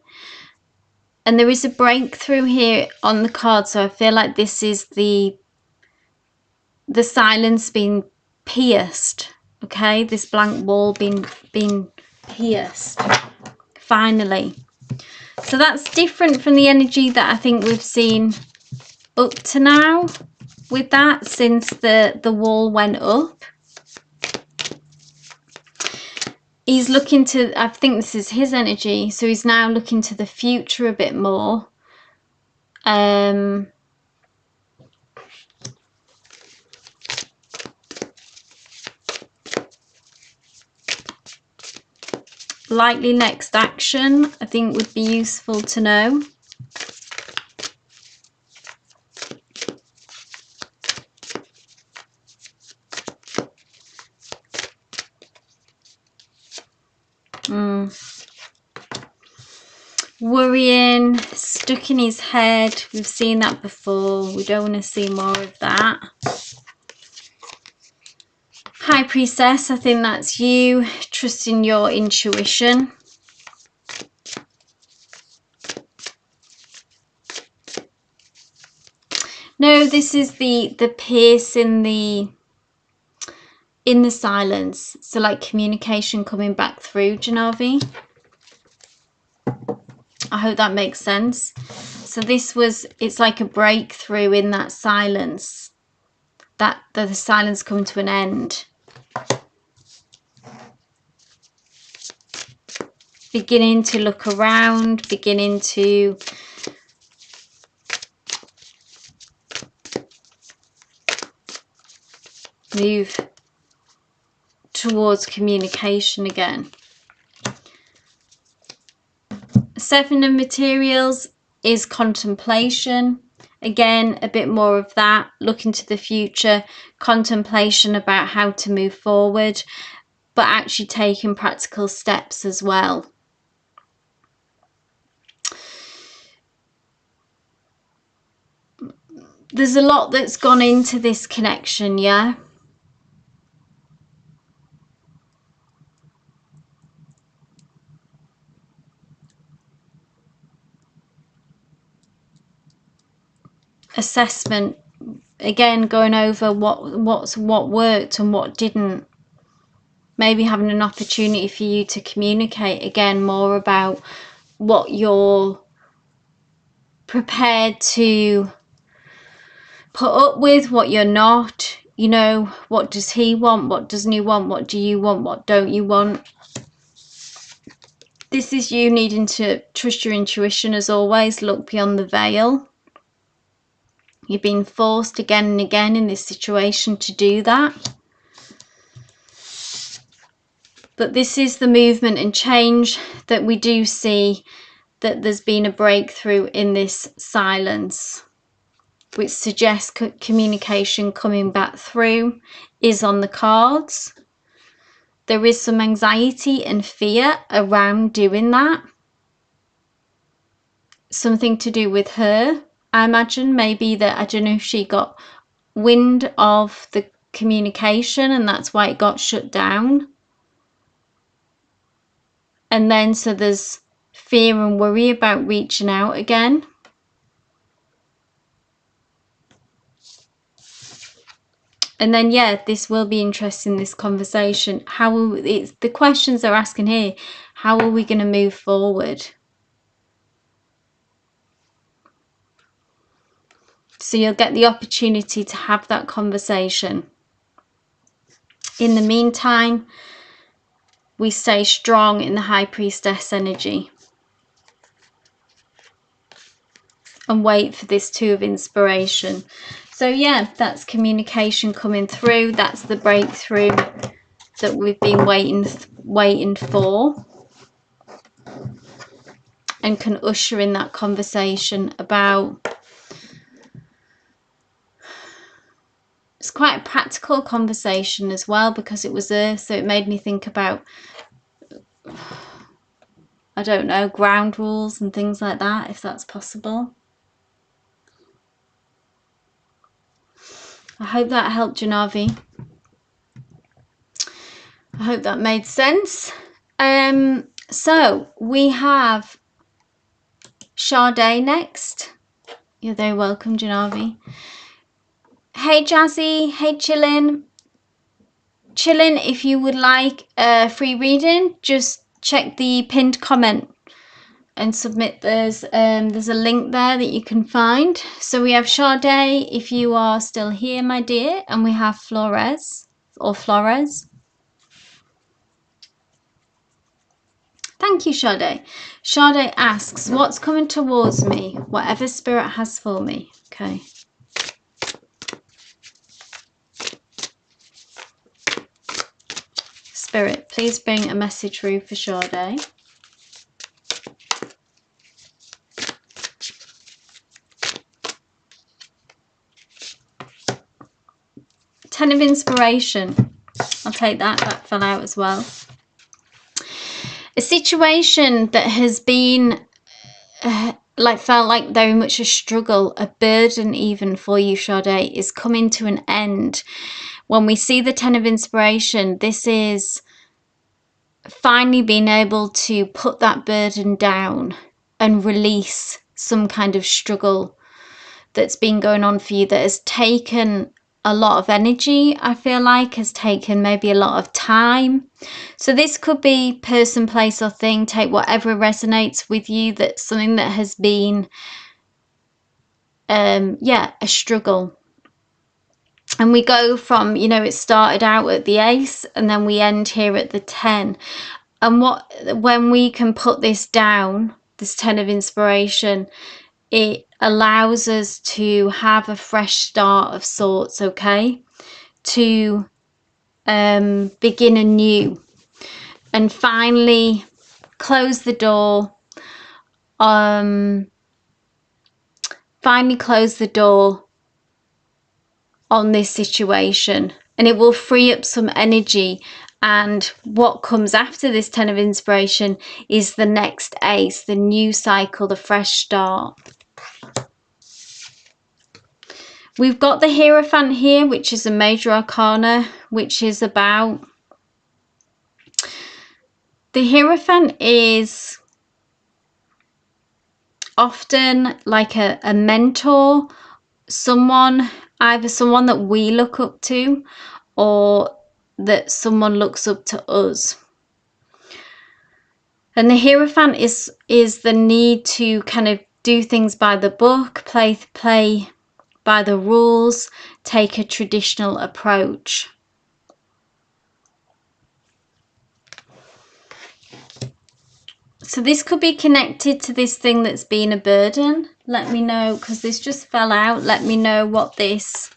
And there is a breakthrough here on the card, so I feel like this is the silence being pierced, okay? This blank wall being pierced, finally. So that's different from the energy that I think we've seen up to now with that, since the wall went up. He's looking to, I think this is his energy, so he's now looking to the future a bit more. Likely next action, I think, would be useful to know. Worrying, stuck in his head. We've seen that before. We don't want to see more of that. High Priestess, I think that's you. Trusting your intuition. No, this is the pierce in the silence. So like communication coming back through, Janavi. I hope that makes sense. So this was, it's like a breakthrough in that silence. That the silence coming to an end. Beginning to look around, beginning to move towards communication again. Seven of Materials is contemplation. Again, a bit more of that, looking to the future, contemplation about how to move forward, but actually taking practical steps as well. There's a lot that's gone into this connection, yeah? assessment, again going over what worked and what didn't. Maybe having an opportunity for you to communicate again more about what you're prepared to put up with, what you're not. You know, what does he want? What doesn't he want? What do you want? What don't you want? This is you needing to trust your intuition as always. Look beyond the veil. You're being forced again and again in this situation to do that. But this is the movement and change that we do see, that there's been a breakthrough in this silence, which suggests communication coming back through is on the cards. There is some anxiety and fear around doing that. Something to do with her, I imagine. Maybe that, I don't know if she got wind of the communication and that's why it got shut down. And then so there's fear and worry about reaching out again. And then, yeah, this will be interesting, this conversation. The questions they're asking here, how are we going to move forward? So you'll get the opportunity to have that conversation. In the meantime, we stay strong in the High Priestess energy and wait for this Two of Inspiration. So yeah, that's communication coming through. That's the breakthrough that we've been waiting for, and can usher in that conversation about. It's quite a practical conversation as well, because it was Earth, so it made me think about, I don't know, ground rules and things like that, if that's possible. I hope that helped, Janavi. I hope that made sense. So we have Sade next. You're very welcome, Janavi. Hey Jazzy, hey Chillin. Chillin, if you would like a free reading, just check the pinned comment and submit. There's a link there that you can find. So we have Sade, if you are still here, my dear, and we have Flores. Thank you, Sade. Sade asks, what's coming towards me? Whatever spirit has for me. Okay. Spirit, please bring a message through for Sade. Ten of Inspiration. I'll take that. That fell out as well. A situation that has been felt like very much a struggle, a burden even for you, Sade, is coming to an end. When we see the Ten of Inspiration, this is finally being able to put that burden down and release some kind of struggle that's been going on for you, that has taken a lot of energy, I feel like, has taken maybe a lot of time. So this could be person, place or thing. Take whatever resonates with you. That's something that has been a struggle. And we go from, you know, it started out at the Ace and then we end here at the 10. And when we can put this down, this 10 of Inspiration, it allows us to have a fresh start of sorts, okay? To begin anew and finally close the door. Finally close the door on this situation, and it will free up some energy. And what comes after this 10 of Inspiration is the next Ace, the new cycle, the fresh start. We've got the Hierophant here, which is a major arcana, which is about, the Hierophant is often like a mentor, someone, either someone that we look up to or that someone looks up to us. And the Hierophant is the need to kind of do things by the book, play by the rules, take a traditional approach. So this could be connected to this thing that's been a burden. Let me know, because this just fell out. Let me know what this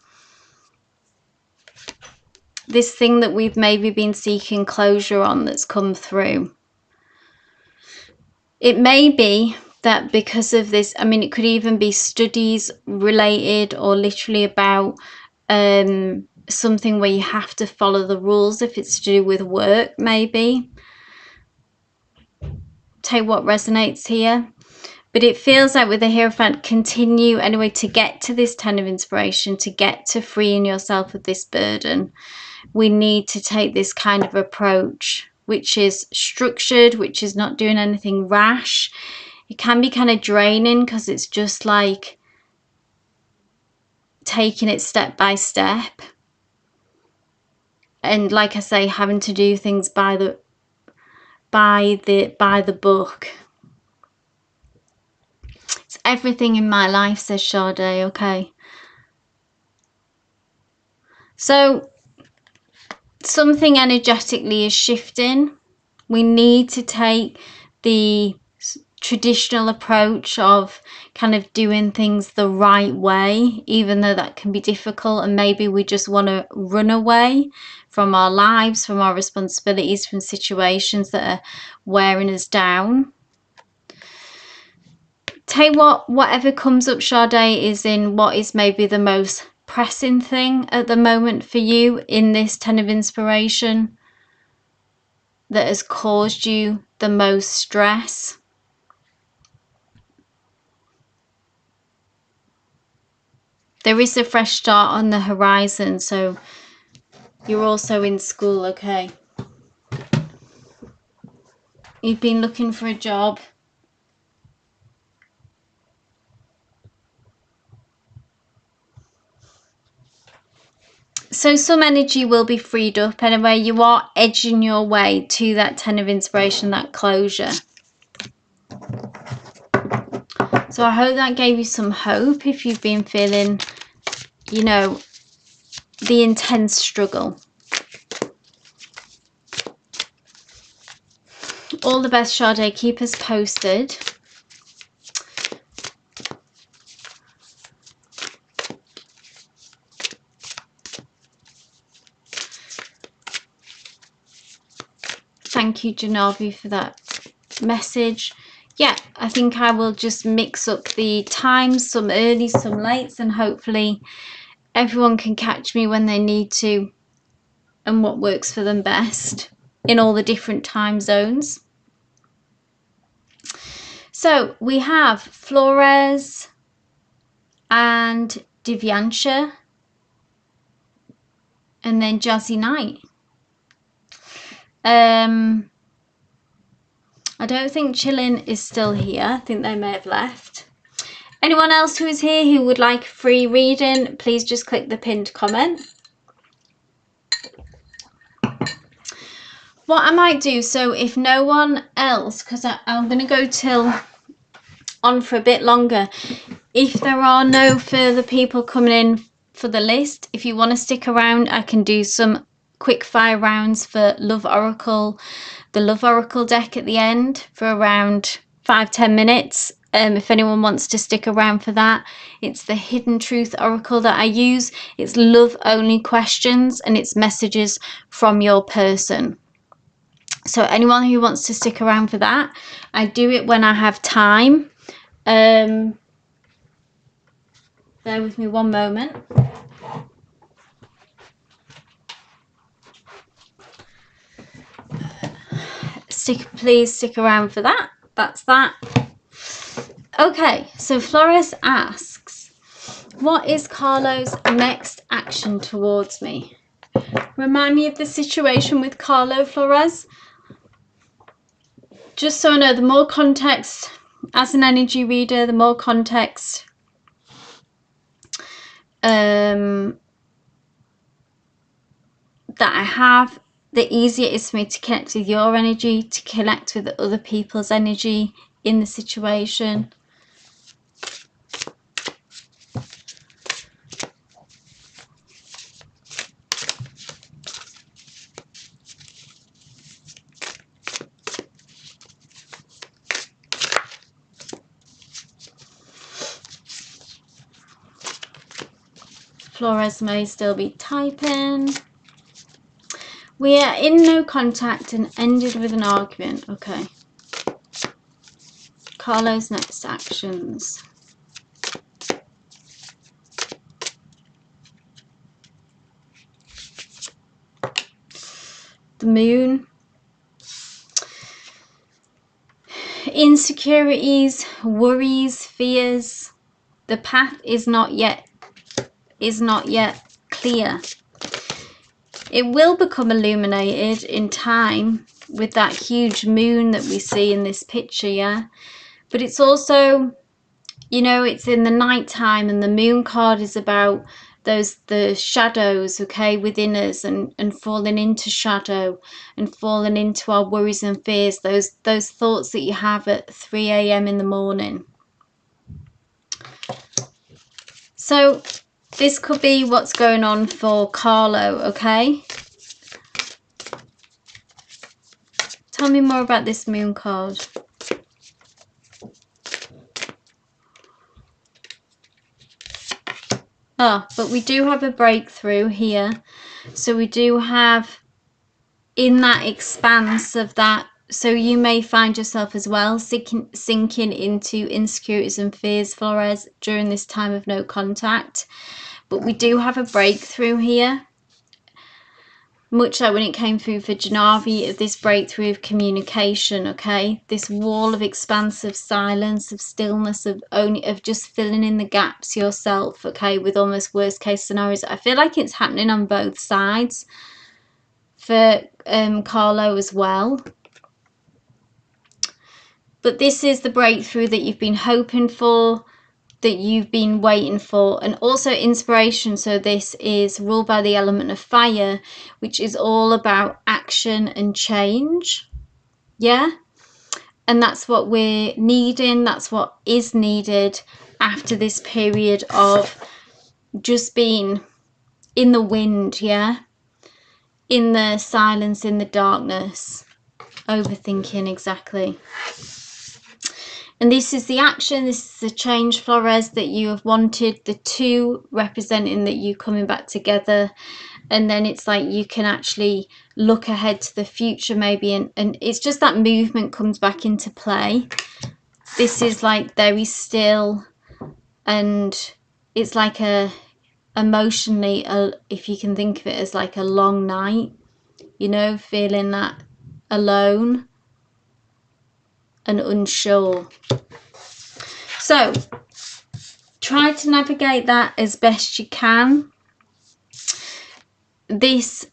thing that we've maybe been seeking closure on that's come through. It may be that because of this, I mean, it could even be studies related or literally about something where you have to follow the rules if it's to do with work, maybe. Take what resonates here. But it feels like with the Hierophant, continue anyway to get to this 10 of inspiration, to get to freeing yourself of this burden. We need to take this kind of approach, which is structured, which is not doing anything rash. It can be kind of draining because it's just like taking it step by step. And like I say, having to do things by the book. It's everything in my life, says Sade, okay. So something energetically is shifting. We need to take the traditional approach of kind of doing things the right way, even though that can be difficult, and maybe we just want to run away from our lives, from our responsibilities, from situations that are wearing us down. Take whatever comes up, Sade, is in what is maybe the most pressing thing at the moment for you in this 10 of inspiration that has caused you the most stress. There is a fresh start on the horizon, so you're also in school, okay? You've been looking for a job. So some energy will be freed up anyway. You are edging your way to that 10 of inspiration, that closure. So I hope that gave you some hope if you've been feeling, you know, the intense struggle. All the best, Sade. Keep us posted. Thank you, Janavi, for that message. Yeah, I think I will just mix up the times, some early, some lates, and hopefully everyone can catch me when they need to and what works for them best in all the different time zones. So we have Flores and Divyansha and then Jazzy Knight. I don't think Chillin is still here. I think they may have left. Anyone else who is here who would like free reading, please just click the pinned comment. What I might do, so if no one else, because I'm going to go on for a bit longer. If there are no further people coming in for the list, if you want to stick around, I can do some quick fire rounds for Love Oracle, the Love Oracle deck at the end for around 5-10 minutes. If anyone wants to stick around for that, it's the Hidden Truth Oracle that I use. It's love only questions and it's messages from your person. So anyone who wants to stick around for that, I do it when I have time. Bear with me one moment. Please stick around for that. That's that. Okay, so Flores asks, what is Carlo's next action towards me? Remind me of the situation with Carlo, Flores. Just so I know, the more context, as an energy reader, the more context that I have, the easier it is for me to connect with your energy, to connect with other people's energy in the situation. Flores may still be typing. We are in no contact and ended with an argument. Okay. Carlo's next actions. The moon. Insecurities, worries, fears. The path is not yet clear. It will become illuminated in time with that huge moon that we see in this picture, yeah? But it's also, you know, it's in the night time, and the moon card is about the shadows, okay, within us, and falling into shadow and falling into our worries and fears, those thoughts that you have at 3 a.m. in the morning. So this could be what's going on for Carlo, okay? Tell me more about this moon card. Ah, but we do have a breakthrough here. So we do have in that expanse of that. So you may find yourself as well sinking into insecurities and fears, Flores, during this time of no contact. But we do have a breakthrough here. Much like when it came through for Janavi, of this breakthrough of communication, okay? This wall of expansive silence, of stillness, of just filling in the gaps yourself, okay? With almost worst case scenarios. I feel like it's happening on both sides for Carlo as well. But this is the breakthrough that you've been hoping for, that you've been waiting for, and also inspiration. So this is ruled by the element of fire, which is all about action and change, yeah? And that's what we're needing, that's what is needed after this period of just being in the wind, yeah? In the silence, in the darkness, overthinking, exactly. And this is the action, this is the change, Flores, that you have wanted, the two representing that you coming back together. And then it's like you can actually look ahead to the future maybe, and it's just that movement comes back into play. This is like very still, and it's like emotionally, if you can think of it as like a long night, you know, feeling that alone and unsure. So try to navigate that as best you can. This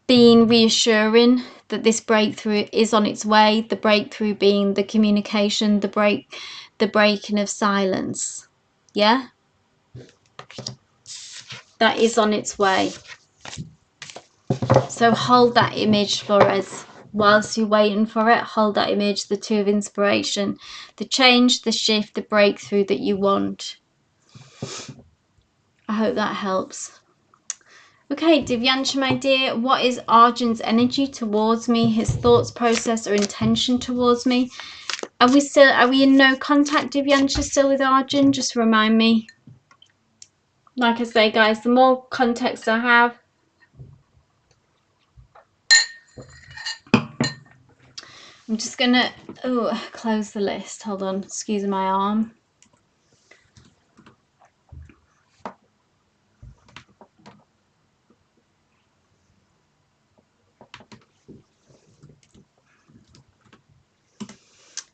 being reassuring that this breakthrough is on its way. The breakthrough being the communication, the breaking of silence. Yeah, that is on its way. So hold that image, Flores. Whilst you're waiting for it, hold that image, the two of inspiration, the change, the shift, the breakthrough that you want. I hope that helps. Okay, Divyansha, my dear, what is Arjun's energy towards me, his thoughts, process, or intention towards me? Are we in no contact, Divyansha, still with Arjun? Just remind me. Like I say, guys, the more context I have, I'm just gonna close the list. Hold on, excuse my arm.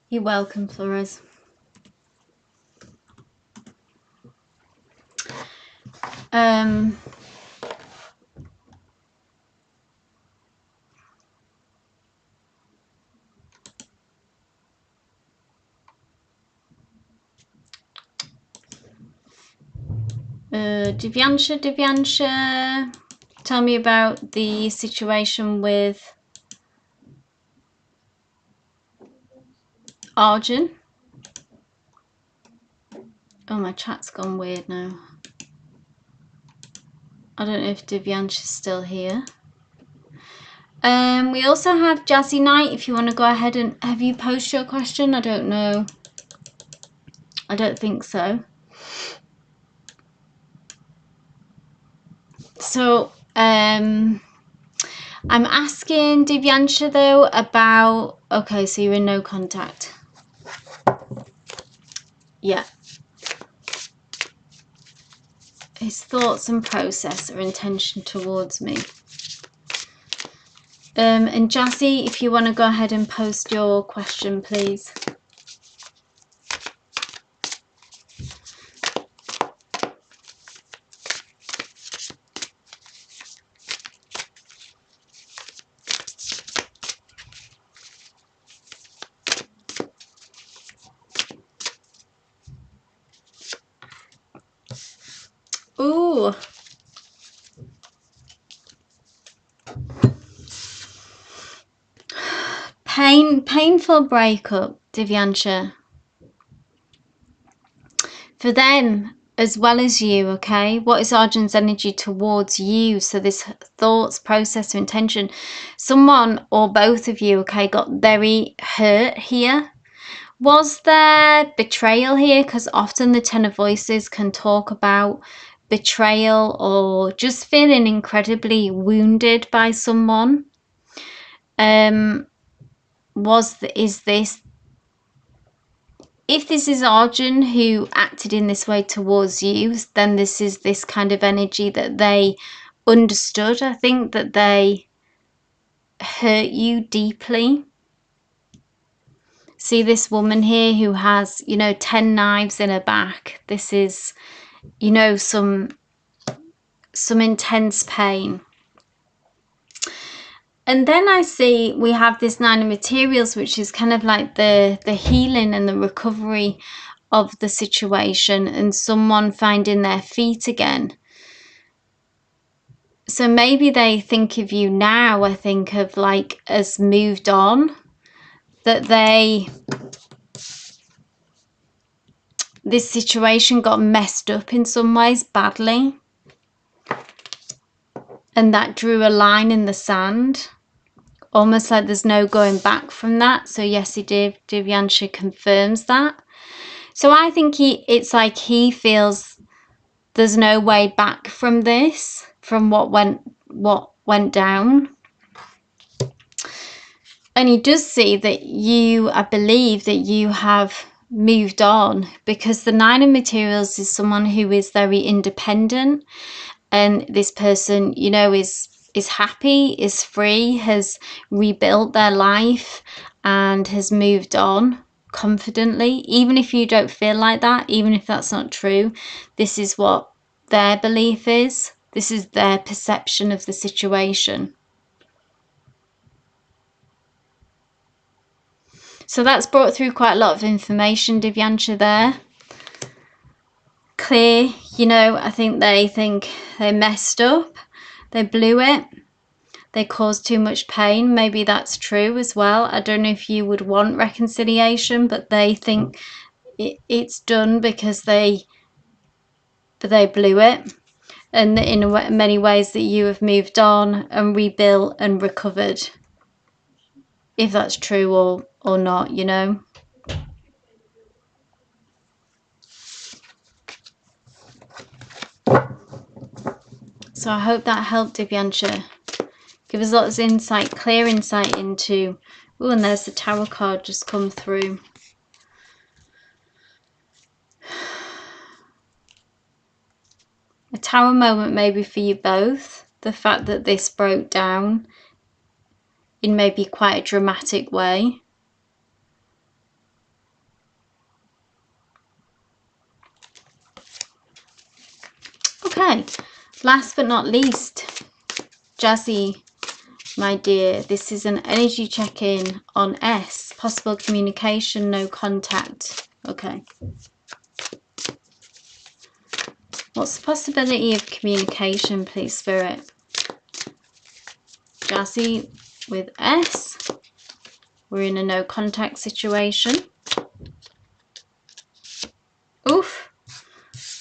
You're welcome, Flores. Divyansha, tell me about the situation with Arjun. Oh, my chat's gone weird now. I don't know if Divyansha's still here. We also have Jazzy Knight, if you want to go ahead and... Have you posted your question? I don't know. I don't think so. So, I'm asking Divyansha, though, about... Okay, so you're in no contact. Yeah. His thoughts and process or intention towards me. And Jazzy, if you want to go ahead and post your question, please. Ooh. Painful breakup, Divyansha. For them as well as you, okay? What is Arjun's energy towards you? So this thoughts, process, or intention. Someone or both of you, okay, got very hurt here. Was there betrayal here? Because often the Ten of Voices can talk about betrayal or just feeling incredibly wounded by someone. If this is Arjun who acted in this way towards you, then this is this kind of energy that they understood. I think that they hurt you deeply. See this woman here who has, 10 knives in her back. This is, some intense pain. And then I see we have this Nine of Materials, which is kind of like the healing and the recovery of the situation and someone finding their feet again. So maybe they think of you now, I think of like as moved on, that this situation got messed up in some ways badly. And that drew a line in the sand. Almost like there's no going back from that. So yes, Divyansha confirms that. So I think it's like he feels there's no way back from this, from what went down. And he does see that I believe that you have moved on, because the Nine of Materials is someone who is very independent, and this person, is happy, is free, has rebuilt their life and has moved on confidently. Even if you don't feel like that, even if that's not true, this is what their belief is. This is their perception of the situation. So that's brought through quite a lot of information, Divyansha, there. Clear, I think they messed up. They blew it. They caused too much pain. Maybe that's true as well. I don't know if you would want reconciliation, but they think it's done because they blew it. And in many ways that you have moved on and rebuilt and recovered. If that's true or not, So I hope that helped, Divyansha. Give us lots of insight, clear insight into... Oh, and there's the Tower card just come through. A Tower moment maybe for you both. The fact that this broke down in maybe quite a dramatic way. Okay, last but not least, Jazzy, my dear, this is an energy check-in on S. Possible communication, no contact. Okay. What's the possibility of communication, please, Spirit? Jazzy with S. We're in a no contact situation. Oof.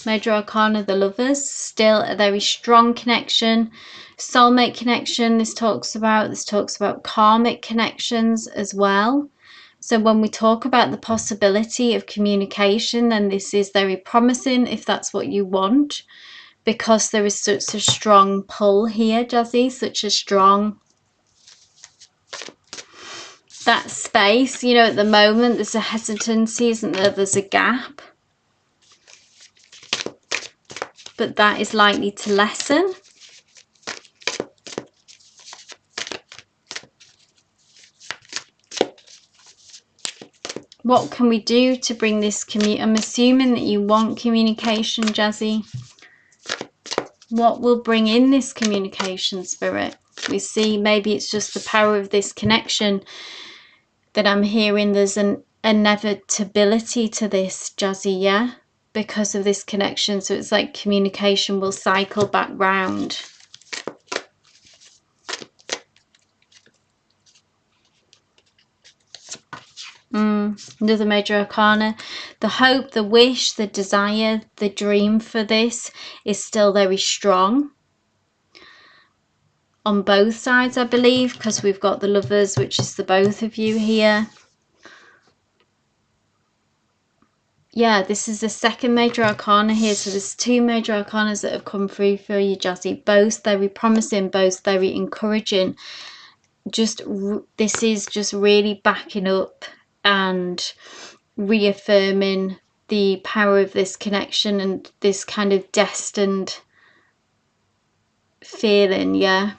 Major Arcana, the Lovers. Still a very strong connection. Soulmate connection, this talks about karmic connections as well. So when we talk about the possibility of communication, then this is very promising if that's what you want, because there is such a strong pull here, Jazzy, such a strong, that space, you know, at the moment there's a hesitancy, isn't there? There's a gap. But that is likely to lessen. What can we do to bring this I'm assuming that you want communication, Jazzy. What will bring in this communication, Spirit? We see maybe it's just the power of this connection that I'm hearing. There's an inevitability to this, Jazzy, yeah? Because of this connection. So it's like communication will cycle back round. Another major arcana. The hope, the wish, the desire, the dream for this is still very strong on both sides, I believe, because we've got the Lovers, which is the both of you here. Yeah, this is the second major arcana here, so there's two major arcanas that have come through for you, Jazzy. Both very promising, both very encouraging. This is just really backing up and reaffirming the power of this connection and this kind of destined feeling, yeah.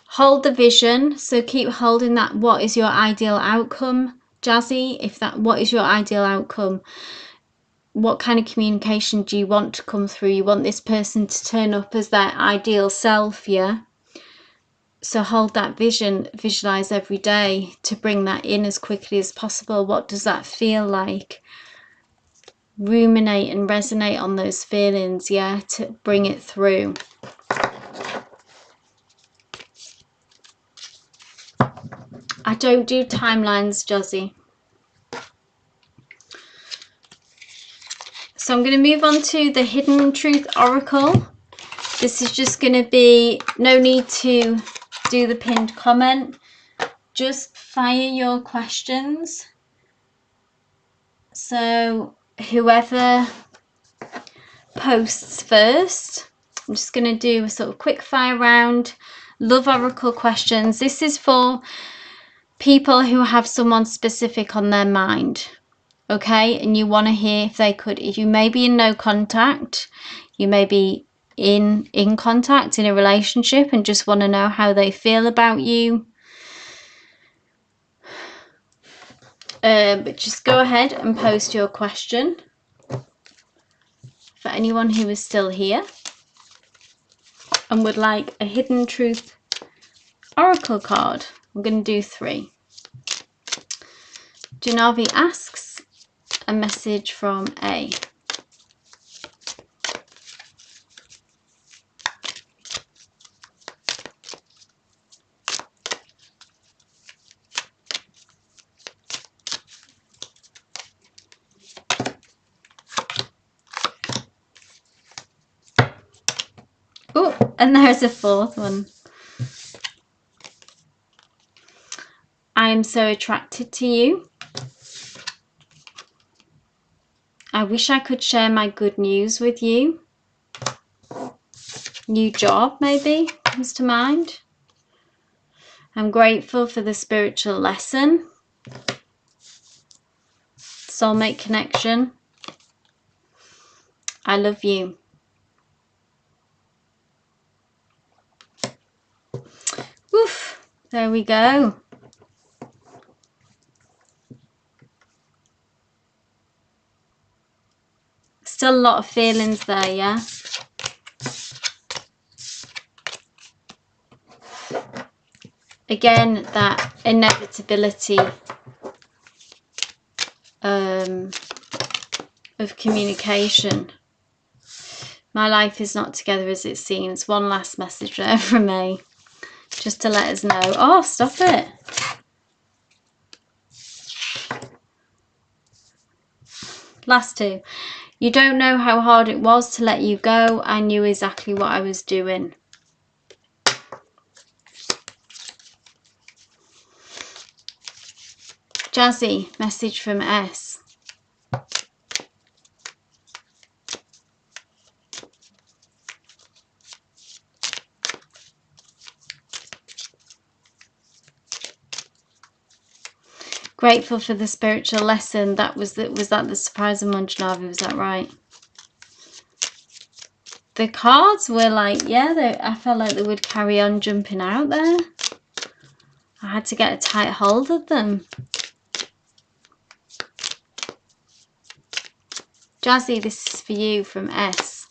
Hold the vision, so keep holding that. What is your ideal outcome, Jazzy? What is your ideal outcome? What kind of communication do you want to come through? You want this person to turn up as their ideal self, yeah? So hold that vision, visualize every day to bring that in as quickly as possible. What does that feel like? Ruminate and resonate on those feelings, yeah, to bring it through. I don't do timelines, Jazzy. So I'm going to move on to the Hidden Truth Oracle. This is just going to be, no need to do the pinned comment. Just fire your questions. So whoever posts first, I'm just going to do a sort of quick fire round. Love Oracle questions. This is for people who have someone specific on their mind. Okay, and you want to hear if you may be in no contact, you may be in contact in a relationship and just want to know how they feel about you. But just go ahead and post your question for anyone who is still here and would like a Hidden Truth Oracle card. I'm going to do 3. Janavi asks, a message from A. Oh, and there's a 4th one. I am so attracted to you. I wish I could share my good news with you. New job, maybe, comes to mind. I'm grateful for the spiritual lesson. Soulmate connection. I love you. Woof, there we go. Still a lot of feelings there, yeah? Again, that inevitability of communication. My life is not together as it seems. One last message there from me, just to let us know. Oh, stop it. Last two. You don't know how hard it was to let you go. I knew exactly what I was doing. Jazzy, message from S. Grateful for the spiritual lesson. Was that the surprise of Manjanavi? Was that right? The cards were like, yeah, I felt like they would carry on jumping out there. I had to get a tight hold of them. Jazzy, this is for you from S.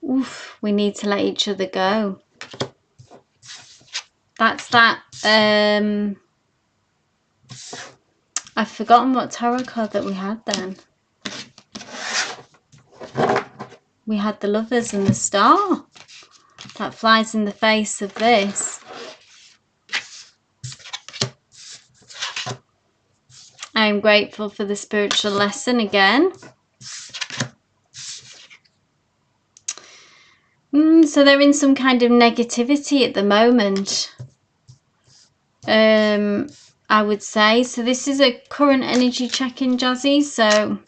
Oof, we need to let each other go. That's that. I've forgotten what tarot card that we had then. We had the Lovers and the Star. That flies in the face of this. I am grateful for the spiritual lesson again. So they're in some kind of negativity at the moment. I would say. So this is a current energy check-in, Jazzy. So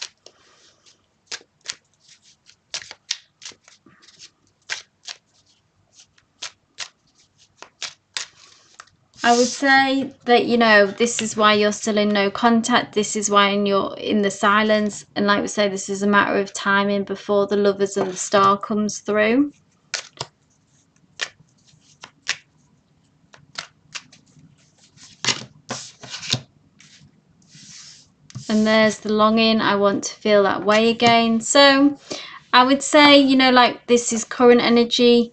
I would say that, you know, this is why you're still in no contact. This is why you're in the silence. And like we say, this is a matter of timing before the Lovers and the Star comes through. And there's the longing. I want to feel that way again. So I would say, you know, like this is current energy.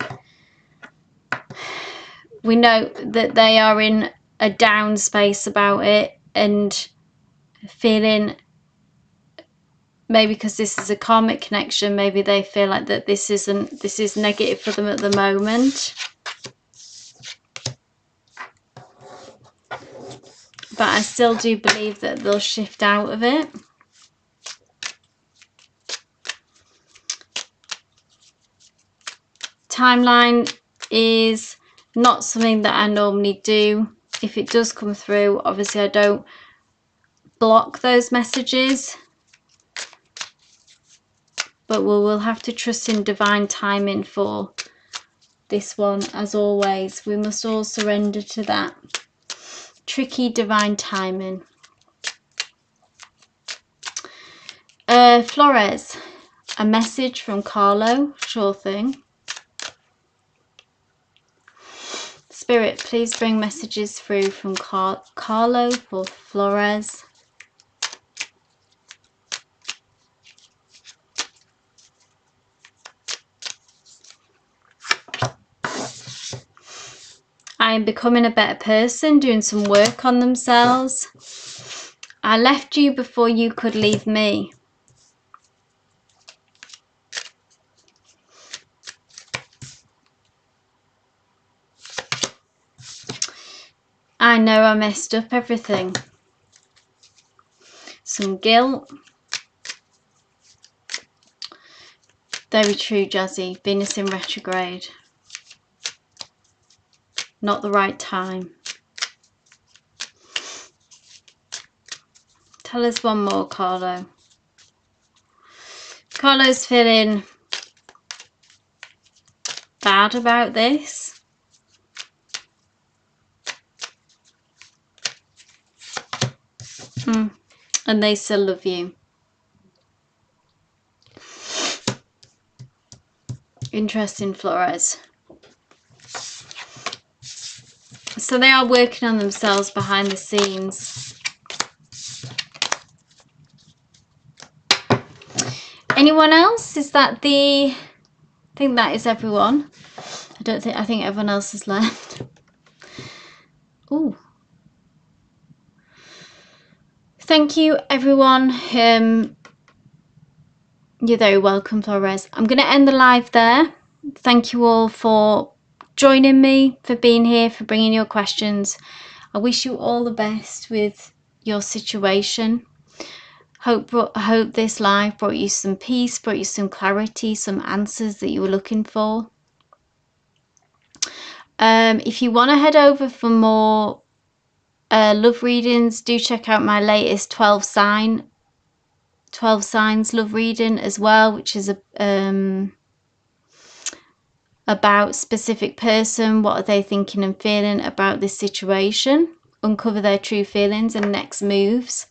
We know that they are in a down space about it and feeling, maybe because this is a karmic connection, maybe they feel like that this is negative for them at the moment. But I still do believe that they'll shift out of it. Timeline is not something that I normally do. If it does come through, obviously I don't block those messages. But we will have to trust in divine timing for this one, as always. We must all surrender to that tricky divine timing. Flores, a message from Carlo. Sure thing. Spirit, please bring messages through from Carlo for Flores. I am becoming a better person, doing some work on themselves. I left you before you could leave me. I know I messed up everything. Some guilt. Very true, Jazzy. Venus in retrograde. Not the right time. Tell us one more, Carlo. Carlo's feeling bad about this. And they still love you. Interesting, Flores. So they are working on themselves behind the scenes. Anyone else? Is that I think that is everyone. I think everyone else has left. Ooh. Thank you, everyone. You're very welcome, Flores. I'm going to end the live there. Thank you all for joining me, for being here, for bringing your questions. I wish you all the best with your situation. I hope this live brought you some peace, brought you some clarity, some answers that you were looking for. If you want to head over for more love readings, do check out my latest 12 signs love reading as well, which is about specific person. What are they thinking and feeling about this situation? Uncover their true feelings and next moves.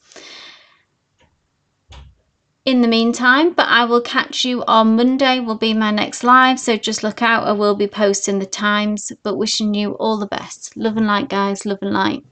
In the meantime, but I will catch you on Monday, will be my next live, so just look out. I will be posting the times, but wishing you all the best. Love and light, guys. Love and light.